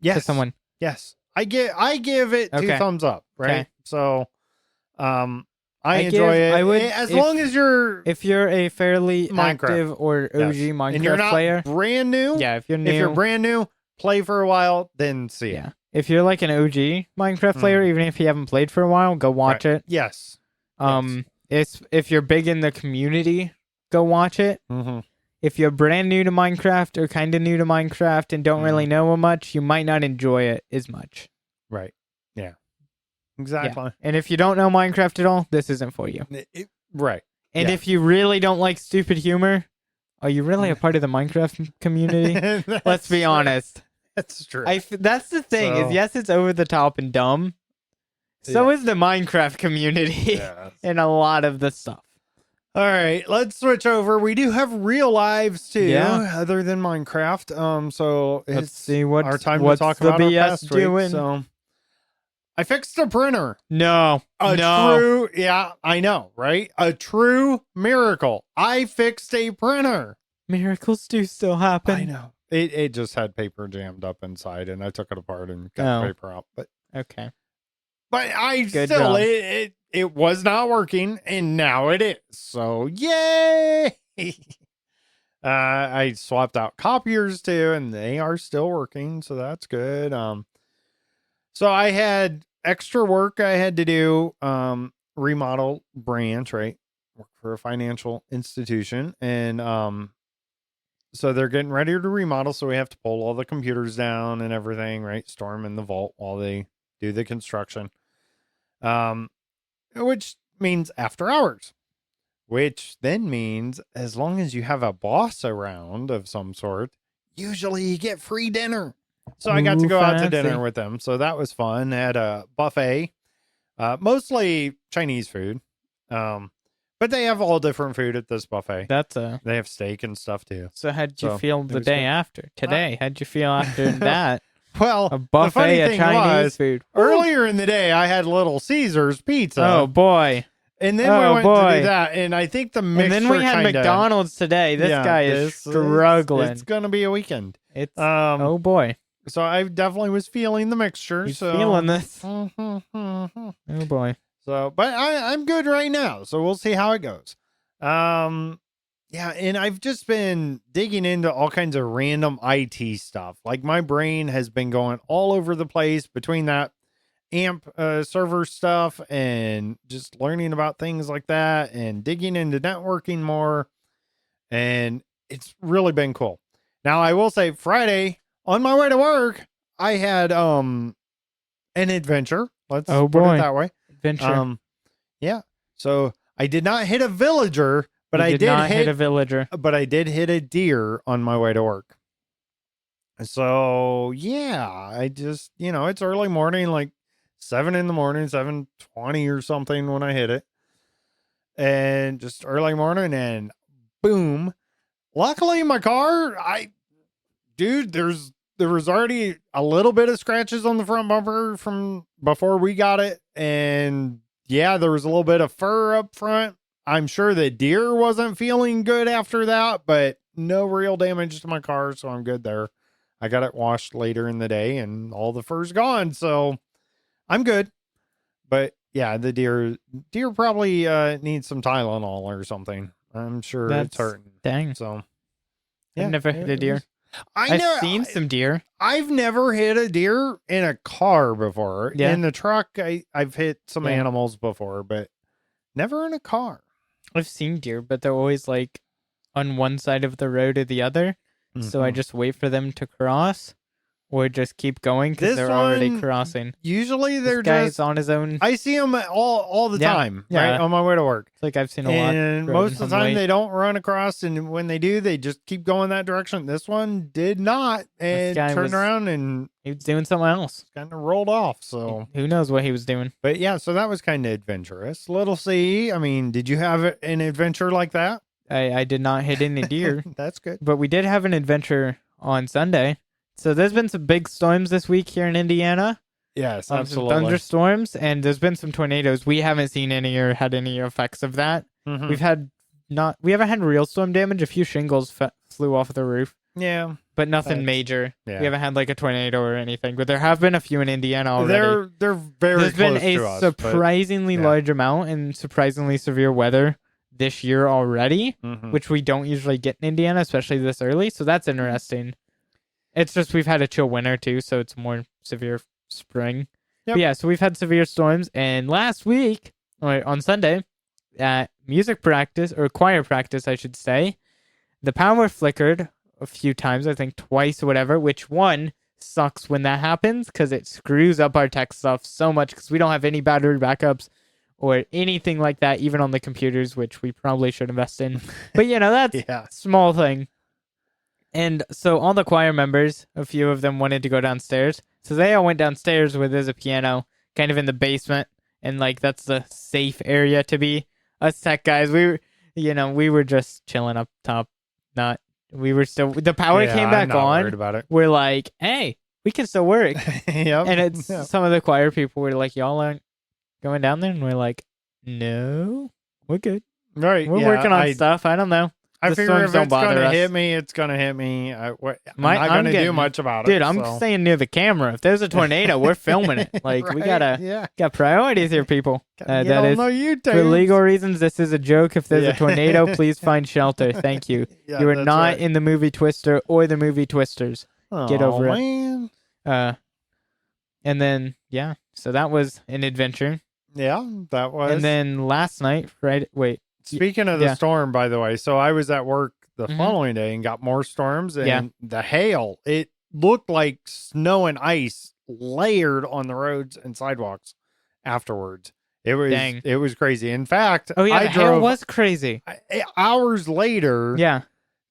Yes. someone? Yes. I give it 2 Okay. thumbs up, right? Okay. So I I enjoy give- it. I would- as if- long as you're If you're a fairly Minecraft. active or OG yes. Minecraft and you're not player, brand new. yeah, if you're new, If you're brand new, play for a while, then see it. yeah, if you're like an OG Minecraft player, even if you haven't played for a while, go watch it. Yes. If you're big in the community, go watch it. Mm-hmm. If you're brand new to Minecraft or kind of new to Minecraft and don't really know much, you might not enjoy it as much. Right. Yeah. Exactly. And if you don't know Minecraft at all, this isn't for you. Right. And Yeah. if you really don't like stupid humor, are you really a part of the Minecraft community? Let's be honest. That's true. That's the thing So- is, yes, it's over the top and dumb. So Yeah. is the Minecraft community Yeah. and a lot of the stuff. All right, let's switch over. We do have real lives too, Yeah. other than Minecraft. So Let's it's see what's our time what's to talk the about BS our past doing. week. So I fixed a printer. No, A no. true, yeah, I know, right? A true miracle. I fixed a printer. Miracles do still happen. I know. It just had paper jammed up inside, and I took it apart and got the Oh. paper out. But Okay. I Good still job. it was not working, and now it is. So yay! I swapped out copiers too, and they are still working, so that's good. So I had extra work I had to do. Remodel branch, right? Work for a financial institution, and so they're getting ready to remodel. So we have to pull all the computers down and everything, right? Store them in the vault while they do the construction. Which means after hours, which then means as long as you have a boss around of some sort, usually you get free dinner. So I got to Ooh, go out to fancy. dinner with them. So that was fun. Had a buffet, mostly Chinese food. But they have all different food at this buffet. That's a. They have steak and stuff too. So how'd you So, feel it the was day good. after? Today, how'd you feel after that? Well, A the funny buffet of thing Chinese was, food. earlier in the day, I had Little Caesars pizza. Oh boy! And then Oh, we went to boy. do that, and I think the And mixture then we had kinda, McDonald's today. This yeah, guy is this- struggling. It's gonna be a weekend. It's Oh boy, so I definitely was feeling the mixture. he's so feeling this. Mhm. Oh boy. So, but I'm good right now. So we'll see how it goes. Yeah, and I've just been digging into all kinds of random IT stuff. Like my brain has been going all over the place between that AMP server stuff and just learning about things like that and digging into networking more. And it's really been cool. Now I will say Friday on my way to work, I had an adventure. Let's Oh, put boy. it that way. Adventure. Yeah. So I did not hit a villager, but You I did not hit a villager. but I did hit a deer on my way to work. So yeah, I just, it's early morning, like 7 in the morning, 7:20 or something when I hit it. And just early morning and boom. Luckily my car, dude, there was already a little bit of scratches on the front bumper from before we got it. And yeah, there was a little bit of fur up front. I'm sure the deer wasn't feeling good after that, but no real damage to my car. So I'm good there. I got it washed later in the day and all the fur's gone. So I'm good. But yeah, the deer probably needs some Tylenol or something. I'm sure it's hurting. Dang. So I've never hit a deer. I've seen some deer. I've never hit a deer in a car before. Yeah. In the truck, I've hit some animals before, but never in a car. I've seen deer, but they're always like on one side of the road or the other. Mm-hmm. So I just wait for them to cross or just keep going because they're already crossing. Usually they're just on his own. I see them all the time, right? On my way to work. It's like I've seen a lot. And most of the time they don't run across. And when they do, they just keep going that direction. This one did not. And turned around and he was doing something else. Kind of rolled off. So who knows what he was doing. But yeah, so that was kind of adventurous. Little C, I mean, did you have an adventure like that? I did not hit any deer. That's good. But we did have an adventure on Sunday. So there's been some big storms this week here in Indiana. Yes, absolutely. Some thunderstorms, and there's been some tornadoes. We haven't seen any or had any effects of that. Mm-hmm. We haven't had real storm damage. A few shingles flew off the roof. Yeah. But nothing major. Yeah. We haven't had like a tornado or anything, but there have been a few in Indiana already. They're very There's close been to a us, surprisingly large amount and surprisingly severe weather this year already, which we don't usually get in Indiana, especially this early. So that's interesting. It's just we've had a chill winter too, so it's more severe spring. Yep. But yeah, so we've had severe storms, and last week, on Sunday, at music practice, or choir practice, I should say, the power flickered a few times, I think twice or whatever, which one sucks when that happens, because it screws up our tech stuff so much, because we don't have any battery backups or anything like that, even on the computers, which we probably should invest in. But, that's a small thing. And so all the choir members, a few of them wanted to go downstairs. So they all went downstairs where there's a piano kind of in the basement. And like, that's the safe area to be. Us tech guys, we were just chilling up top. The power came back on. Worried about it. We're like, hey, we can still work. Yep. And some of the choir people were like, y'all aren't going down there? And we're like, no, we're good. Right. We're working on stuff. I don't know. I figure if it's going to hit me, it's going to hit me. I'm not going to do much about it. Dude, I'm staying near the camera. If there's a tornado, we're filming it. Like, right, we got priorities here, people. That is, for legal reasons, this is a joke. If there's a tornado, please find shelter. Thank you. You are not in the movie Twister or the movie Twisters. Get over it. Man. And then, so that was an adventure. Yeah, that was. And then last night, Speaking of the storm, by the way, so I was at work the following day and got more storms, and the hail, it looked like snow and ice layered on the roads and sidewalks afterwards. It was crazy. In fact, the hail was crazy. Hours later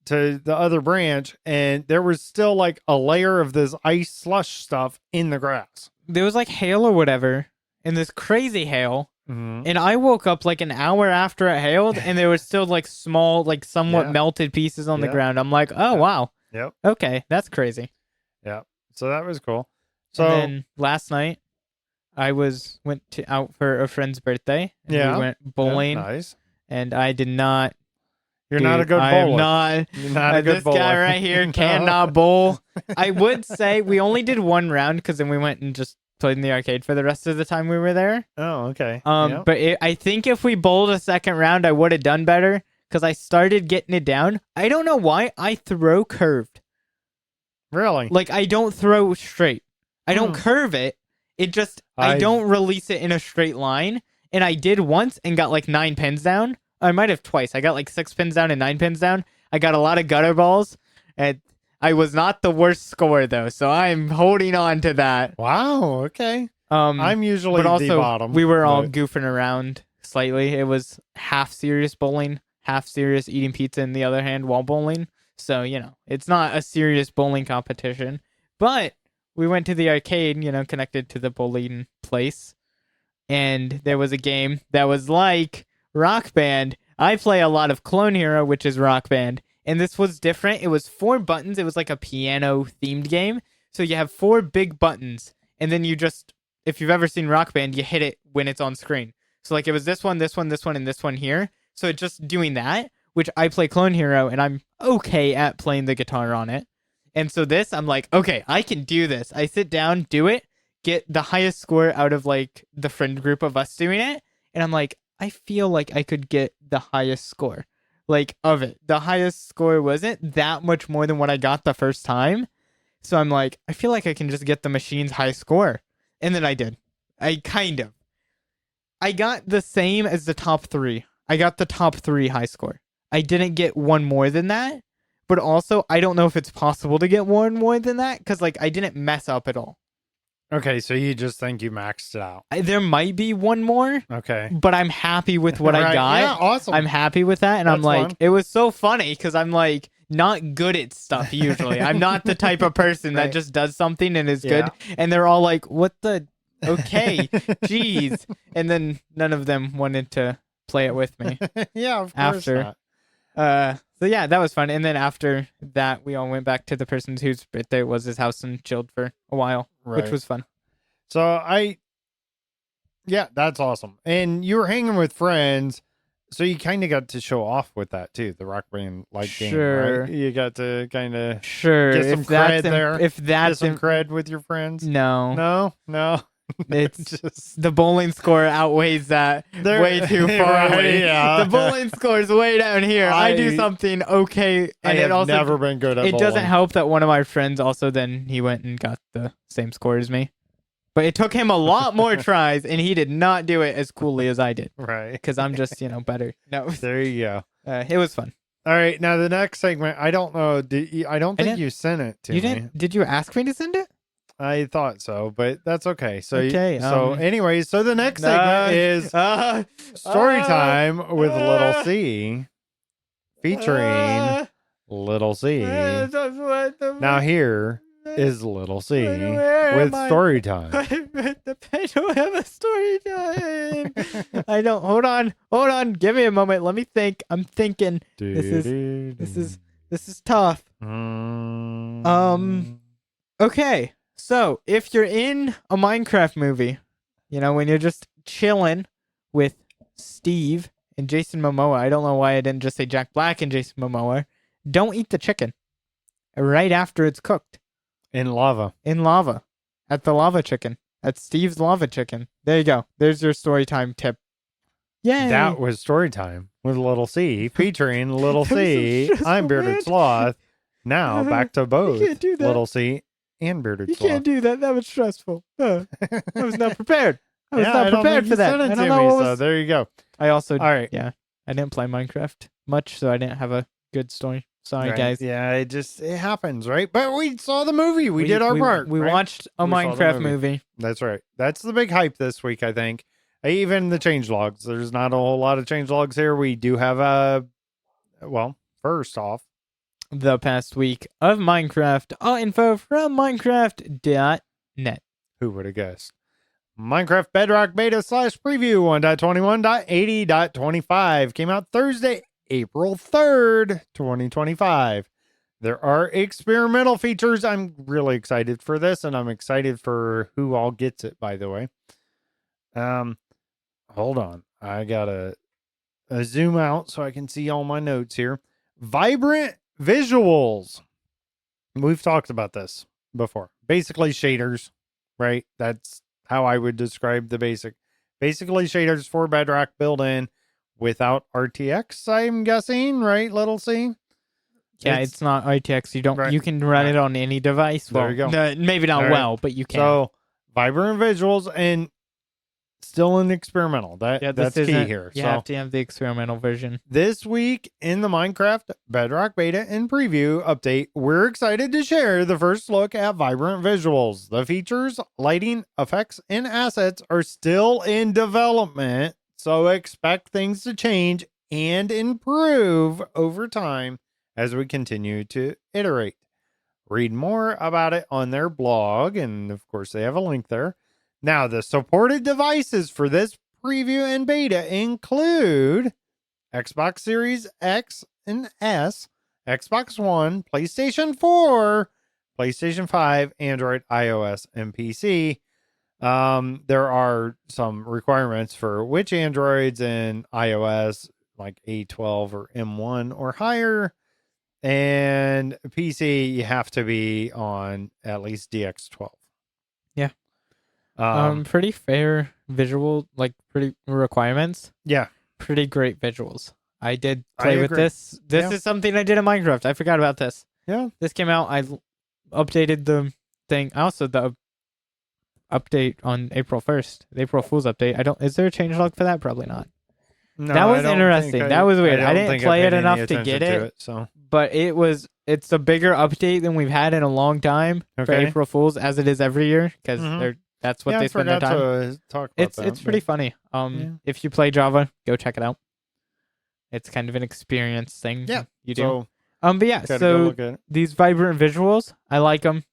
to the other branch, and there was still like a layer of this ice slush stuff in the grass. There was like hail or whatever, and this crazy hail. And I woke up like an hour after it hailed, and there was still like small, like somewhat melted pieces on the ground. I'm like, oh, wow. Yep. Okay, that's crazy. Yeah. So that was cool. So and then last night, I went out for a friend's birthday. And we went bowling. Nice. And I did not. You're not a good bowler. You're not a good bowler. This guy right here cannot bowl. I would say we only did one round because then we went and just played in the arcade for the rest of the time we were there. Oh, okay. But I think if we bowled a second round, I would have done better because I started getting it down. I don't know why I throw curved. Really? Like I don't throw straight. I don't curve it. It just I don't release it in a straight line. And I did once and got like 9 pins down. I might have twice. I got like 6 pins down and 9 pins down. I got a lot of gutter balls, and I was not the worst scorer though, so I'm holding on to that. Wow. Okay. I'm usually but also, the bottom. We were all goofing around slightly. It was half serious bowling, half serious eating pizza in the other hand while bowling. So it's not a serious bowling competition. But we went to the arcade, connected to the bowling place, and there was a game that was like Rock Band. I play a lot of Clone Hero, which is Rock Band, and this was different. It was 4 buttons. It was like a piano themed game. So you have 4 big buttons, and then you just, if you've ever seen Rock Band, you hit it when it's on screen. So like it was this one, this one, this one, and this one here. So it's just doing that, which I play Clone Hero, and I'm okay at playing the guitar on it. And so this, I'm like, okay, I can do this. I sit down, do it, get the highest score out of like the friend group of us doing it, and I'm like, I feel like I could get the highest score, like, of it. The highest score wasn't that much more than what I got the first time. So I'm like, I feel like I can just get the machine's high score. And then I did. I got the same as the top 3. I got the top 3 high score. I didn't get one more than that. But also, I don't know if it's possible to get one more than that, because like I didn't mess up at all. Okay, so you just think you maxed it out. There might be one more. Okay. But I'm happy with what I got. Yeah, awesome. I'm happy with that. And That's I'm like, fun. it was so funny because I'm like not good at stuff usually. I'm not the type of person that just does something and is good. And they're all like, what the? Okay, jeez. And then none of them wanted to play it with me. Yeah, of course After. not. So yeah, that was fun. And then after that, we all went back to the person whose birthday it was his house and chilled for a while, which was fun. So yeah, that's awesome. And you were hanging with friends, so you kind of got to show off with that too, the Rock Band game, right? You got to kind of get some cred there. If that's get some cred with your friends. No. It's just the bowling score outweighs that way too far away. Yeah. The bowling score is way down here. I do something okay, and I it have also never been good at it bowling. doesn't help that one of my friends also then he went and got the same score as me. But it took him a lot more tries, and he did not do it as coolly as I did. Right. Because I'm just, better. No. There you go. It was fun. All right. Now, the next segment, I don't know. I don't think you sent it to me. Did you ask me to send it? I thought so, but that's okay. So, okay. Anyways, so the next segment is story time with Little C, featuring Little C. Now here is Little C with story time. I don't have a story time. I don't. Hold on. Give me a moment. Let me think. I'm thinking. This is tough. Okay. So if you're in a Minecraft movie, when you're just chilling with Steve and Jason Momoa, I don't know why I didn't just say Jack Black and Jason Momoa, don't eat the chicken right after it's cooked. In lava. At the lava chicken. At Steve's lava chicken. There you go. There's your story time tip. Yay. That was story time with Little C, featuring Little C. I'm Bearded Sloth. Now back to both Little C and Bearded Sloth. You can't do that. That was stressful. I was not prepared. I was not prepared for that. I don't know. So there you go. I also, all right. Yeah, I didn't play Minecraft much, so I didn't have a good story. Sorry, guys. Yeah, it happens, right? But we saw the movie. We did our part. We watched a Minecraft movie. That's right. That's the big hype this week, I think. Even the changelogs. There's not a whole lot of changelogs here. We do have first off, the past week of Minecraft. All info from Minecraft.net. Who would have guessed? Minecraft Bedrock Beta / Preview 1.21.80.25 came out Thursday, April 3rd, 2025. There are experimental features. I'm really excited for this, and I'm excited for who all gets it, by the way. Hold on. I gotta zoom out so I can see all my notes here. Vibrant visuals. We've talked about this before. Basically shaders, right? That's how I would describe the basically shaders for Bedrock built in without RTX, I'm guessing, right, Little C? Yeah, it's not RTX. You can run it on any device. There you go. Maybe not but you can. So, vibrant visuals and still an experimental. That's key here. You have to have the experimental version. This week in the Minecraft Bedrock Beta and Preview update, we're excited to share the first look at vibrant visuals. The features, lighting, effects, and assets are still in development, so expect things to change and improve over time as we continue to iterate. Read more about it on their blog, and of course they have a link there. Now, the supported devices for this preview and beta include Xbox Series X and S, Xbox One, PlayStation 4, PlayStation 5, Android, iOS, and PC. There are some requirements for which Androids and iOS, like A12 or M1 or higher. And PC, you have to be on at least DX12. Yeah. Um, Pretty fair visual, like pretty requirements. yeah. Pretty great visuals. I did I play with agree. this. This Yeah. is something I did in Minecraft. I forgot about this. Yeah. This came out. I updated the thing. Also, the update on April 1st, the April Fool's update. Is there a changelog for that? Probably not. No, That was I don't interesting. think That was weird. I don't didn't think play paid it any enough to attention get it. So But it's a bigger update than we've had in a long time for Okay. April Fools, as it is every year, because Mhm. that's what yeah, they I spend their forgot time. to talk about that. It's pretty funny. Yeah. If you play Java, go check it out. It's kind of an experience thing. Yeah, You do. So But yeah, gotta go so look at it. these vibrant visuals, I like them.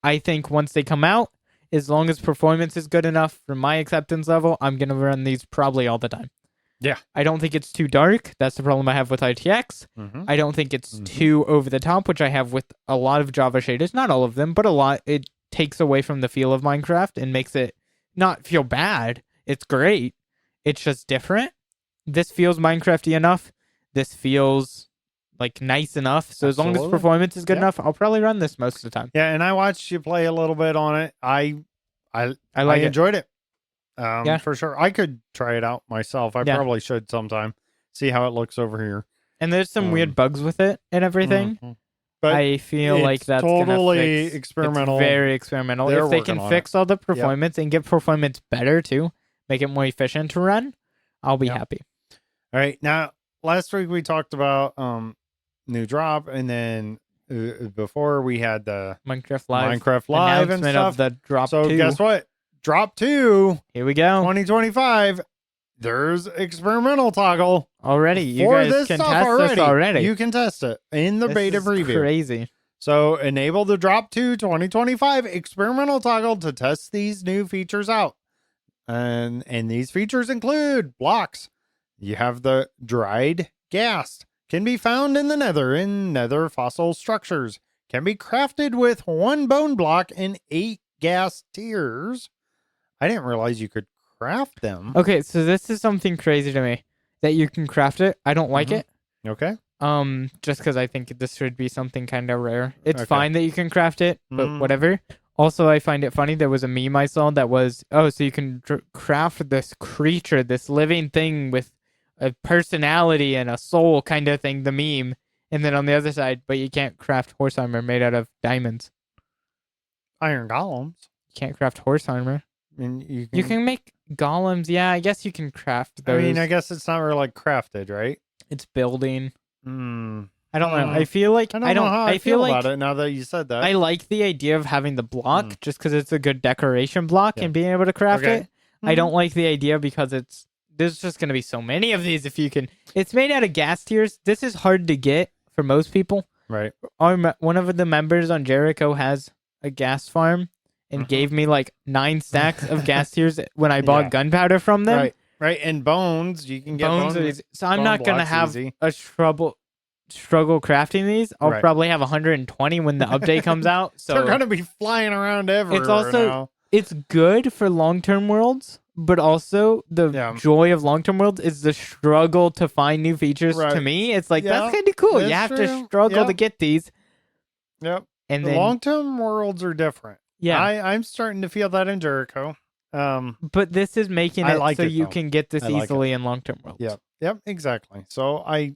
I think once they come out, as long as performance is good enough for my acceptance level, I'm gonna run these probably all the time. Yeah. I don't think it's too dark. That's the problem I have with ITX. Mhm. I don't think it's Mhm. too over the top, which I have with a lot of Java shaders. Not all of them, but a lot. It takes away from the feel of Minecraft and makes it not feel bad. It's great. It's just different. This feels Minecrafty enough. This feels like nice enough. So as long as Absolutely. performance is good Yeah. enough, I'll probably run this most of the time. Yeah, and I watched you play a little bit on it. I I I like it. enjoyed it. Yeah. For sure. I could try it out myself. I Yeah. probably should sometime. See how it looks over here. And there's some weird bugs with it and everything. Mhm. But I feel like it's that's totally gonna fix, experimental. It's very experimental. They're If they working can on fix all the performance and get performance better too, make it more efficient to run, I'll be Yep. happy. All right. Now, last week we talked about new drop, and then before we had the Minecraft Live Minecraft Live and announcement stuff. of the drop So 2. guess what? Drop 2 Here we go. 2025. There's experimental toggle Already, you for guys this can stuff test already. this already. You can test it in the This beta is preview. Crazy. So enable the Drop 2 2025 experimental toggle to test these new features out. And these features include blocks. You have the dried gas. Can be found in the nether in nether fossil structures. Can be crafted with 1 bone block and 8 gas tiers. I didn't realize you could craft them. Okay, so this is something crazy to me that you can craft it. I don't like Mhm. it. Okay. Just because I think this should be something kind of rare. It's Okay. fine that you can craft it, but Mm. whatever. Also, I find it funny. There was a meme I saw that was, so you can craft this creature, this living thing with a personality and a soul kind of thing, the meme. And then on the other side, but you can't craft horse armor made out of diamonds. Iron golems. You can't craft horse armor. And You can make golems. Yeah, I guess you can craft I those. mean, I guess it's not really like crafted, right? It's building. Mm. I don't know. I feel like I don't know how I feel like about it now that you said that. I like the idea of having the block just because it's a good decoration block Yeah. and being able to craft Okay. it. I don't like the idea because there's just going to be so many of these if you can. It's made out of gas tiers. This is hard to get for most people. Right. One of the members on Jericho has a gas farm and gave me like 9 stacks of gas tiers when I bought Yeah. gunpowder from them. Right. Right. And bones, you can get bones. Bones are easy. So I'm bone not going to blocks have easy. a struggle crafting these. I'll Right. probably have 120 when the update comes out. So They're going to be flying around everywhere also- now. it's good for long-term worlds, but also the Yeah. joy of long-term worlds is the struggle to find new features. To Right. me, it's like, Yeah, that's kind of cool. You that's have to true. struggle Yeah. to get these. Yep. And The then, long-term worlds are different. yeah, I'm starting to feel that in Jericho. but this is making I it like so it, you though. can get this I like easily in long-term worlds. Yep. Yep. Exactly. So I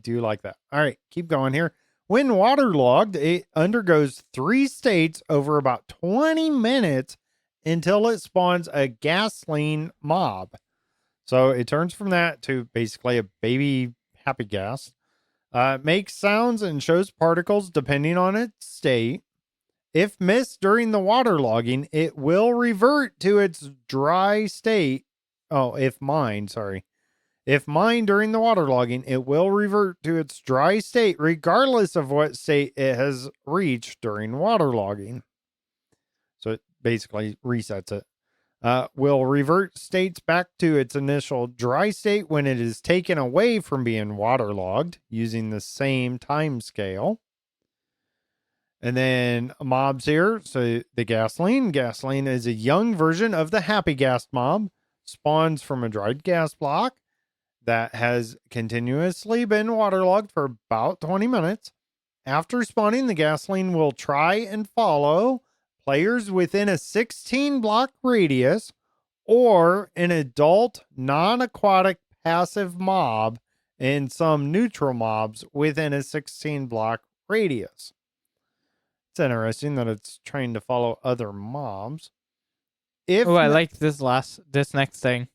do like that. All right. Keep going here. When waterlogged, it undergoes 3 states over about 20 minutes until it spawns a gasoline mob. So it turns from that to basically a baby happy gas. Makes sounds and shows particles depending on its state. If missed during the waterlogging, it will revert to its dry state. Oh, if mined during the waterlogging, it will revert to its dry state regardless of what state it has reached during waterlogging. So it basically resets it. will revert states back to its initial dry state when it is taken away from being waterlogged using the same time scale. And then mobs here. So the gasoline. Gasoline is a young version of the happy gas mob. Spawns from a dried gas block that has continuously been waterlogged for about 20 minutes. After spawning, the gasoline will try and follow players within a 16 block radius or an adult non-aquatic passive mob and some neutral mobs within a 16 block radius. It's interesting that it's trying to follow other mobs. I like this next thing.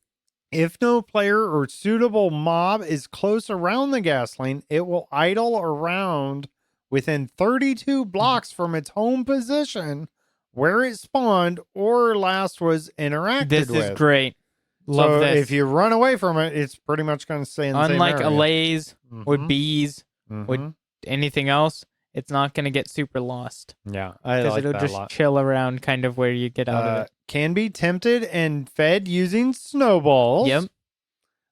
If no player or suitable mob is close around the gasoline, it will idle around within 32 blocks from its home position where it spawned or last was interacted with. This is great. Love this. If you run away from it, it's pretty much going to stay in the same area. Unlike allays or bees or anything else, it's not going to get super lost. Yeah, I like that a lot. Because it'll just chill around kind of where you get out of it. Can be tempted and fed using snowballs. Yep.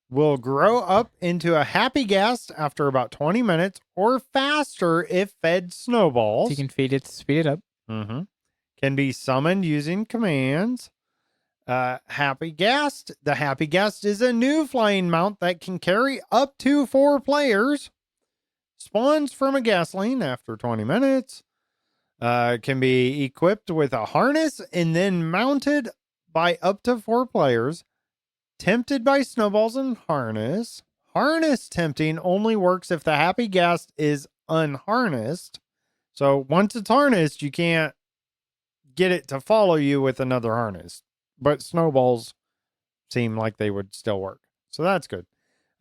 Will grow up into a happy gas after about 20 minutes or faster if fed snowballs. So you can feed it to speed it up. Can be summoned using commands. Happy Ghast. The Happy Ghast is a new flying mount that can carry up to 4 players. Spawns from a gasoline after 20 minutes. Can be equipped with a harness and then mounted by up to 4 players. Tempted by snowballs and harness. Harness tempting only works if the Happy Ghast is unharnessed. So once it's harnessed, you can't get it to follow you with another harness. But snowballs seem like they would still work. So that's good.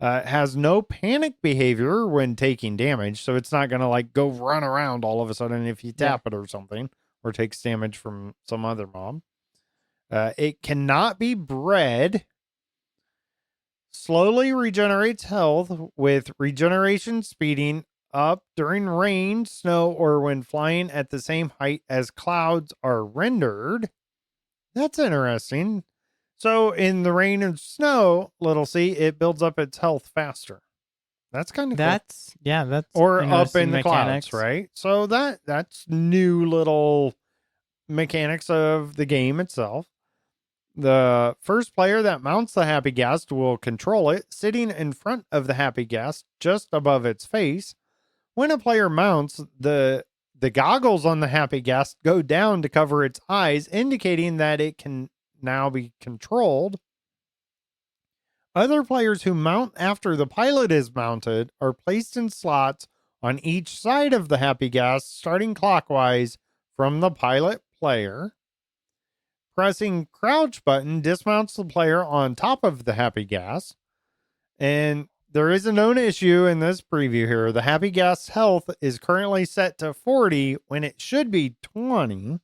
Has no panic behavior when taking damage. So it's not going to like go run around all of a sudden if you tap it or something. Or takes damage from some other mob. It cannot be bred. Slowly regenerates health with regeneration speeding up during rain, snow, or when flying at the same height as clouds are rendered. That's interesting. So in the rain and snow, little C, it builds up its health faster. That's kind of cool. That's or up in the mechanics. clouds, right? So that's new little mechanics of the game itself. The first player that mounts the Happy Ghast will control it, sitting in front of the Happy Ghast, just above its face. When a player mounts, the goggles on the Happy Ghast go down to cover its eyes, indicating that it can now be controlled. Other players who mount after the pilot is mounted are placed in slots on each side of the Happy Ghast, starting clockwise from the pilot player. Pressing crouch button dismounts the player on top of the Happy Ghast. And there is a known issue in this preview here. The Happy Ghast's health is currently set to 40 when it should be 20.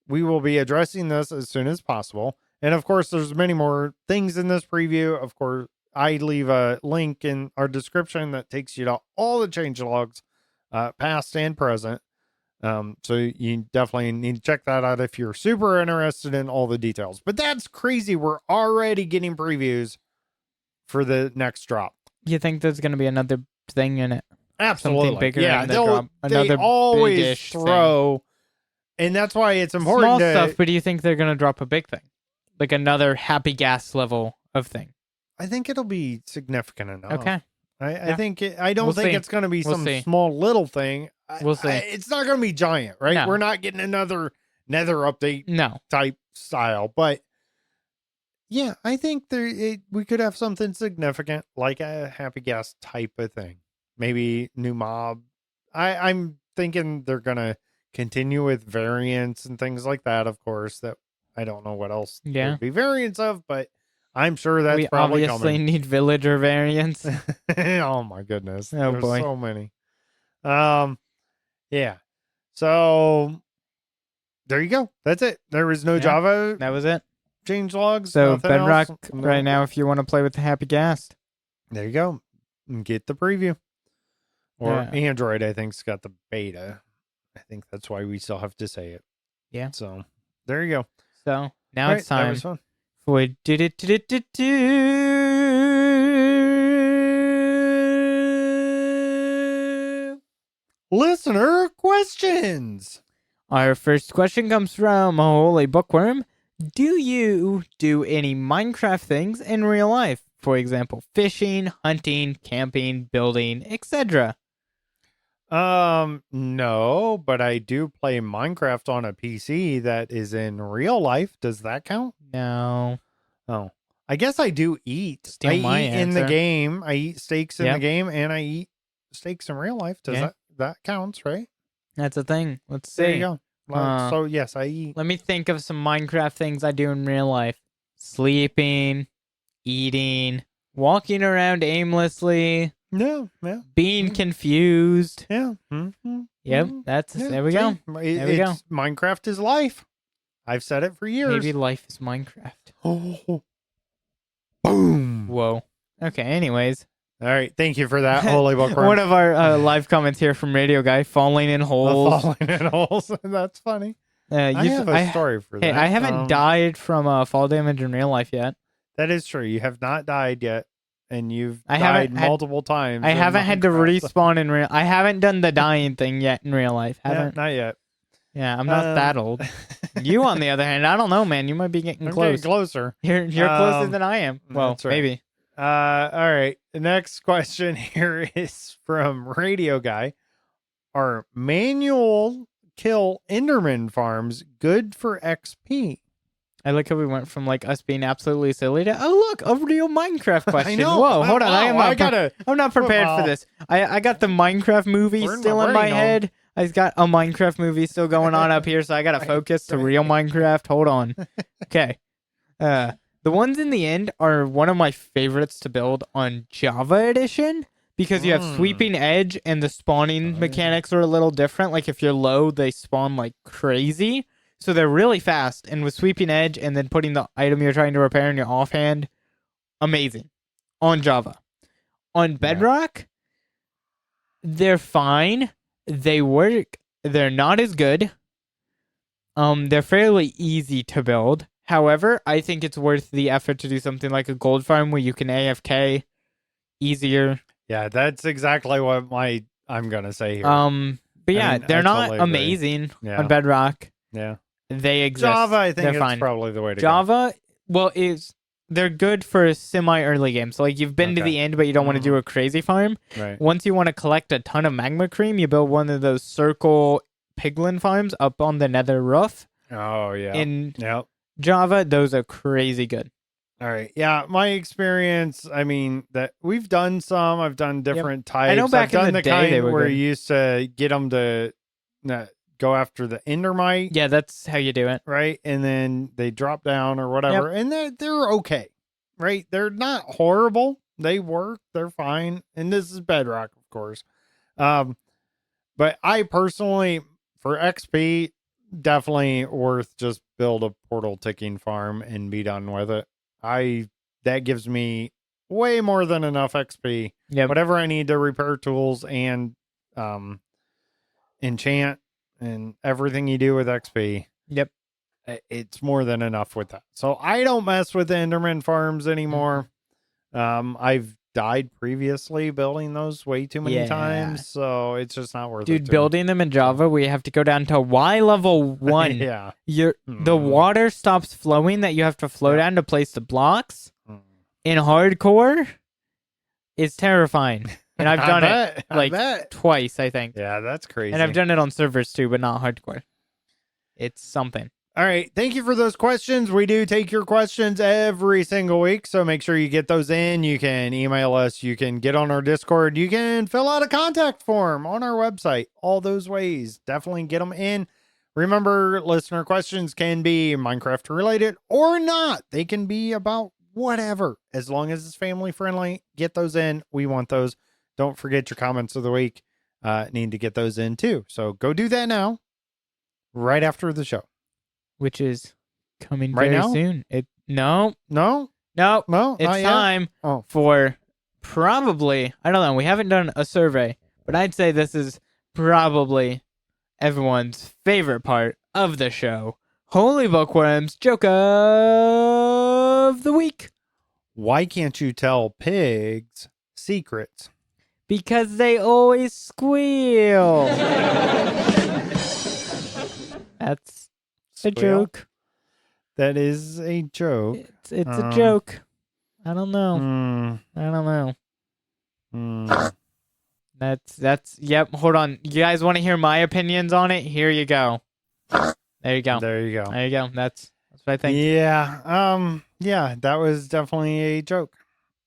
We will be addressing this as soon as possible. And of course, there's many more things in this preview. Of course, I leave a link in our description that takes you to all the changelogs, past and present. So you definitely need to check that out if you're super interested in all the details. But that's crazy. We're already getting previews for the next drop. You think there's going to be another thing in it? Absolutely. Something bigger yeah, in the drop. Another they always big-ish throw. Thing. And that's why it's important Small stuff, but do you think they're going to drop a big thing? Like another Happy Ghast level of thing? I think it'll be significant enough. Okay. I think I don't think it's going to be some see. small little thing. We'll see. It's not going to be giant, right? No. We're not getting another Nether update No. type style, but yeah, I think we could have something significant like a Happy Ghast type of thing. Maybe new mob. I'm thinking they're going to continue with variants and things like that, of course, that I don't know what else there'd be variants of, but I'm sure that's probably coming. We obviously need villager variants. Oh my goodness. Oh, There's boy. so many. Yeah. So there you go. That's it. There was no Java That was it. changelogs. So nothing Bedrock else. right now, if you want to play with the Happy Ghast. There you go. Get the preview. Or Android, I think's got the beta. I think that's why we still have to say it. Yeah. So there you go. So Now All it's right, that time was fun. for Listener questions. Our first question comes from Holy Bookworm. Do you do any Minecraft things in real life? For example, fishing, hunting, camping, building, etc. No, but I do play Minecraft on a PC that is in real life. Does that count? No. Oh, I guess I do eat. Steal I my eat in the answer. game. I eat steaks in the Yep. game, and I eat steaks in real life. Does Yeah. that counts, right? That's a thing. Let's see. There you go. So yes, I eat. Let me think of some Minecraft things I do in real life. Sleeping, eating, walking around aimlessly, Yeah, being confused. yeah. Yep, that's Yeah, there we see? go. There we go. Minecraft is life. I've said it for years. Maybe life is Minecraft. Oh, boom. Whoa. Okay, anyways. All right, thank you for that, Holy Bookworm. One of our live comments here from Radio Guy, falling in holes. Falling in holes. That's funny. I have a story for that. Hey, I haven't died from fall damage in real life yet. That is true. You have not died yet, and you've I died haven't had- multiple times. I in haven't had to Minecraft. respawn in real. I haven't done the dying thing yet in real life. Yeah, Haven't. not yet. Yeah, I'm not that old. You, on the other hand, I don't know, man. You might be getting I'm close. getting closer. You're closer than I am. Well, that's right. maybe. All right. The next question here is from Radio Guy. Are manual kill Enderman farms good for XP? I like how we went from like us being absolutely silly to look, a real Minecraft question. know. Whoa, hold on. I am Wow, not I'm not prepared Wow. for this. I got the Minecraft movie Burn still my in my brain, head. I've got a Minecraft movie still going on up here, so I gotta focus to real Minecraft. Hold on. Okay. The ones in the end are one of my favorites to build on Java Edition because you have sweeping edge and the spawning mechanics are a little different. Like if you're low, they spawn like crazy. So they're really fast. And with sweeping edge and then putting the item you're trying to repair in your offhand, amazing. On Java. On Bedrock, they're fine. They work. They're not as good. They're fairly easy to build. However, I think it's worth the effort to do something like a gold farm where you can AFK easier. Yeah, that's exactly what I'm gonna say here. But yeah, I mean, they're I not totally agree. amazing Yeah. on Bedrock. Yeah. They exist. Java, I think they're it's fine. probably the way to Java, well, they're good for semi-early games. So like you've been to Okay. the end, but you don't want to do a crazy farm. go. Right. Once you want to collect a ton of magma cream, you build one of those circle piglin farms up on the nether roof. Oh yeah. In Yep. Java, those are crazy good. All right. Yeah, my experience, I mean, that we've done some, I've done different types. I know back I've done in the the day kind they were where good. you used to get them to go after the endermite, Yeah, that's how you do it. right? And then they drop down or whatever, and they're okay, right? They're not horrible. They work. They're fine. And this is Bedrock, of course. But I personally, for XP, definitely worth just build a portal ticking farm and be done with it. That gives me way more than enough XP. Yep. Whatever I need to repair tools and enchant and everything you do with XP. Yep. It's more than enough with that. So I don't mess with the Enderman farms anymore. I've died previously building those way too many times, so it's just not worth it. Dude, to building them in Java, we have to go down to Y level 1. me. Yeah. The water stops flowing that you have to flow down to place the blocks. Mm. In hardcore, it's terrifying. And I've done it I like bet. twice, I think. Yeah, that's crazy. And I've done it on servers too, but not hardcore. It's something. All right. Thank you for those questions. We do take your questions every single week, so make sure you get those in. You can email us. You can get on our Discord. You can fill out a contact form on our website. All those ways. Definitely get them in. Remember, listener questions can be Minecraft related or not. They can be about whatever. As long as it's family friendly, get those in. We want those. Don't forget your comments of the week. Need to get those in too. So go do that now, right after the show. Which is coming Right very now? soon. No, No, it's not yet? time Oh. for probably, I don't know, we haven't done a survey, but I'd say this is probably everyone's favorite part of the show. Holy Bookworms joke of the week. Why can't you tell pigs secrets? Because they always squeal. That's a Squeal? joke. That is a joke. It's a joke. I don't know. Mm, I don't know. mm. That's yep. Hold on. You guys want to hear my opinions on it? Here you go. There you go. There you go. There you go. That's what I think. Yeah. Yeah, that was definitely a joke.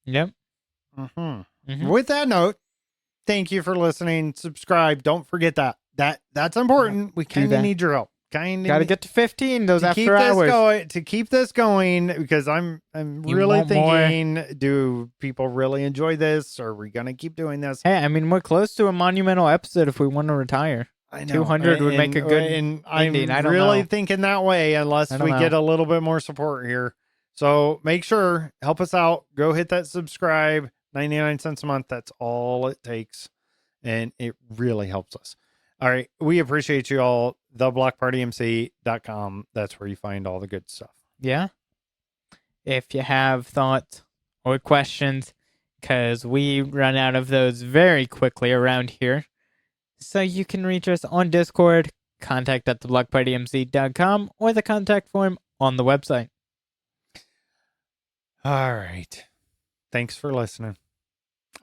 Yep. Mm-hmm. With that note, thank you for listening. Subscribe. Don't forget that. That's important. We kind of need your help. Gotta get to 15. Those to after keep hours. This going, to keep this going, because I'm really thinking, do people really enjoy this? Or are we gonna keep doing this? Hey, I mean, we're close to a monumental episode if we want to retire. I know 200 would make a good and ending. I'm I don't really know. thinking that way unless we get a little bit more support here. So make sure, help us out. Go hit that subscribe. 99 cents a month. That's all it takes. And it really helps us. All right. We appreciate you all. theblockpartymc.com. That's where you find all the good stuff. Yeah. If you have thoughts or questions, because we run out of those very quickly around here. So you can reach us on Discord, contact at theblockpartymc.com, or the contact form on the website. All right. Thanks for listening.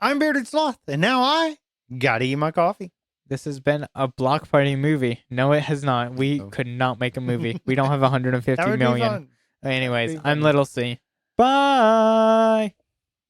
I'm Bearded Sloth, and now I gotta eat my coffee. This has been a Block Party movie. No, it has not. We could not make a movie. We don't have 150 million. Anyways, I'm Little C. Bye.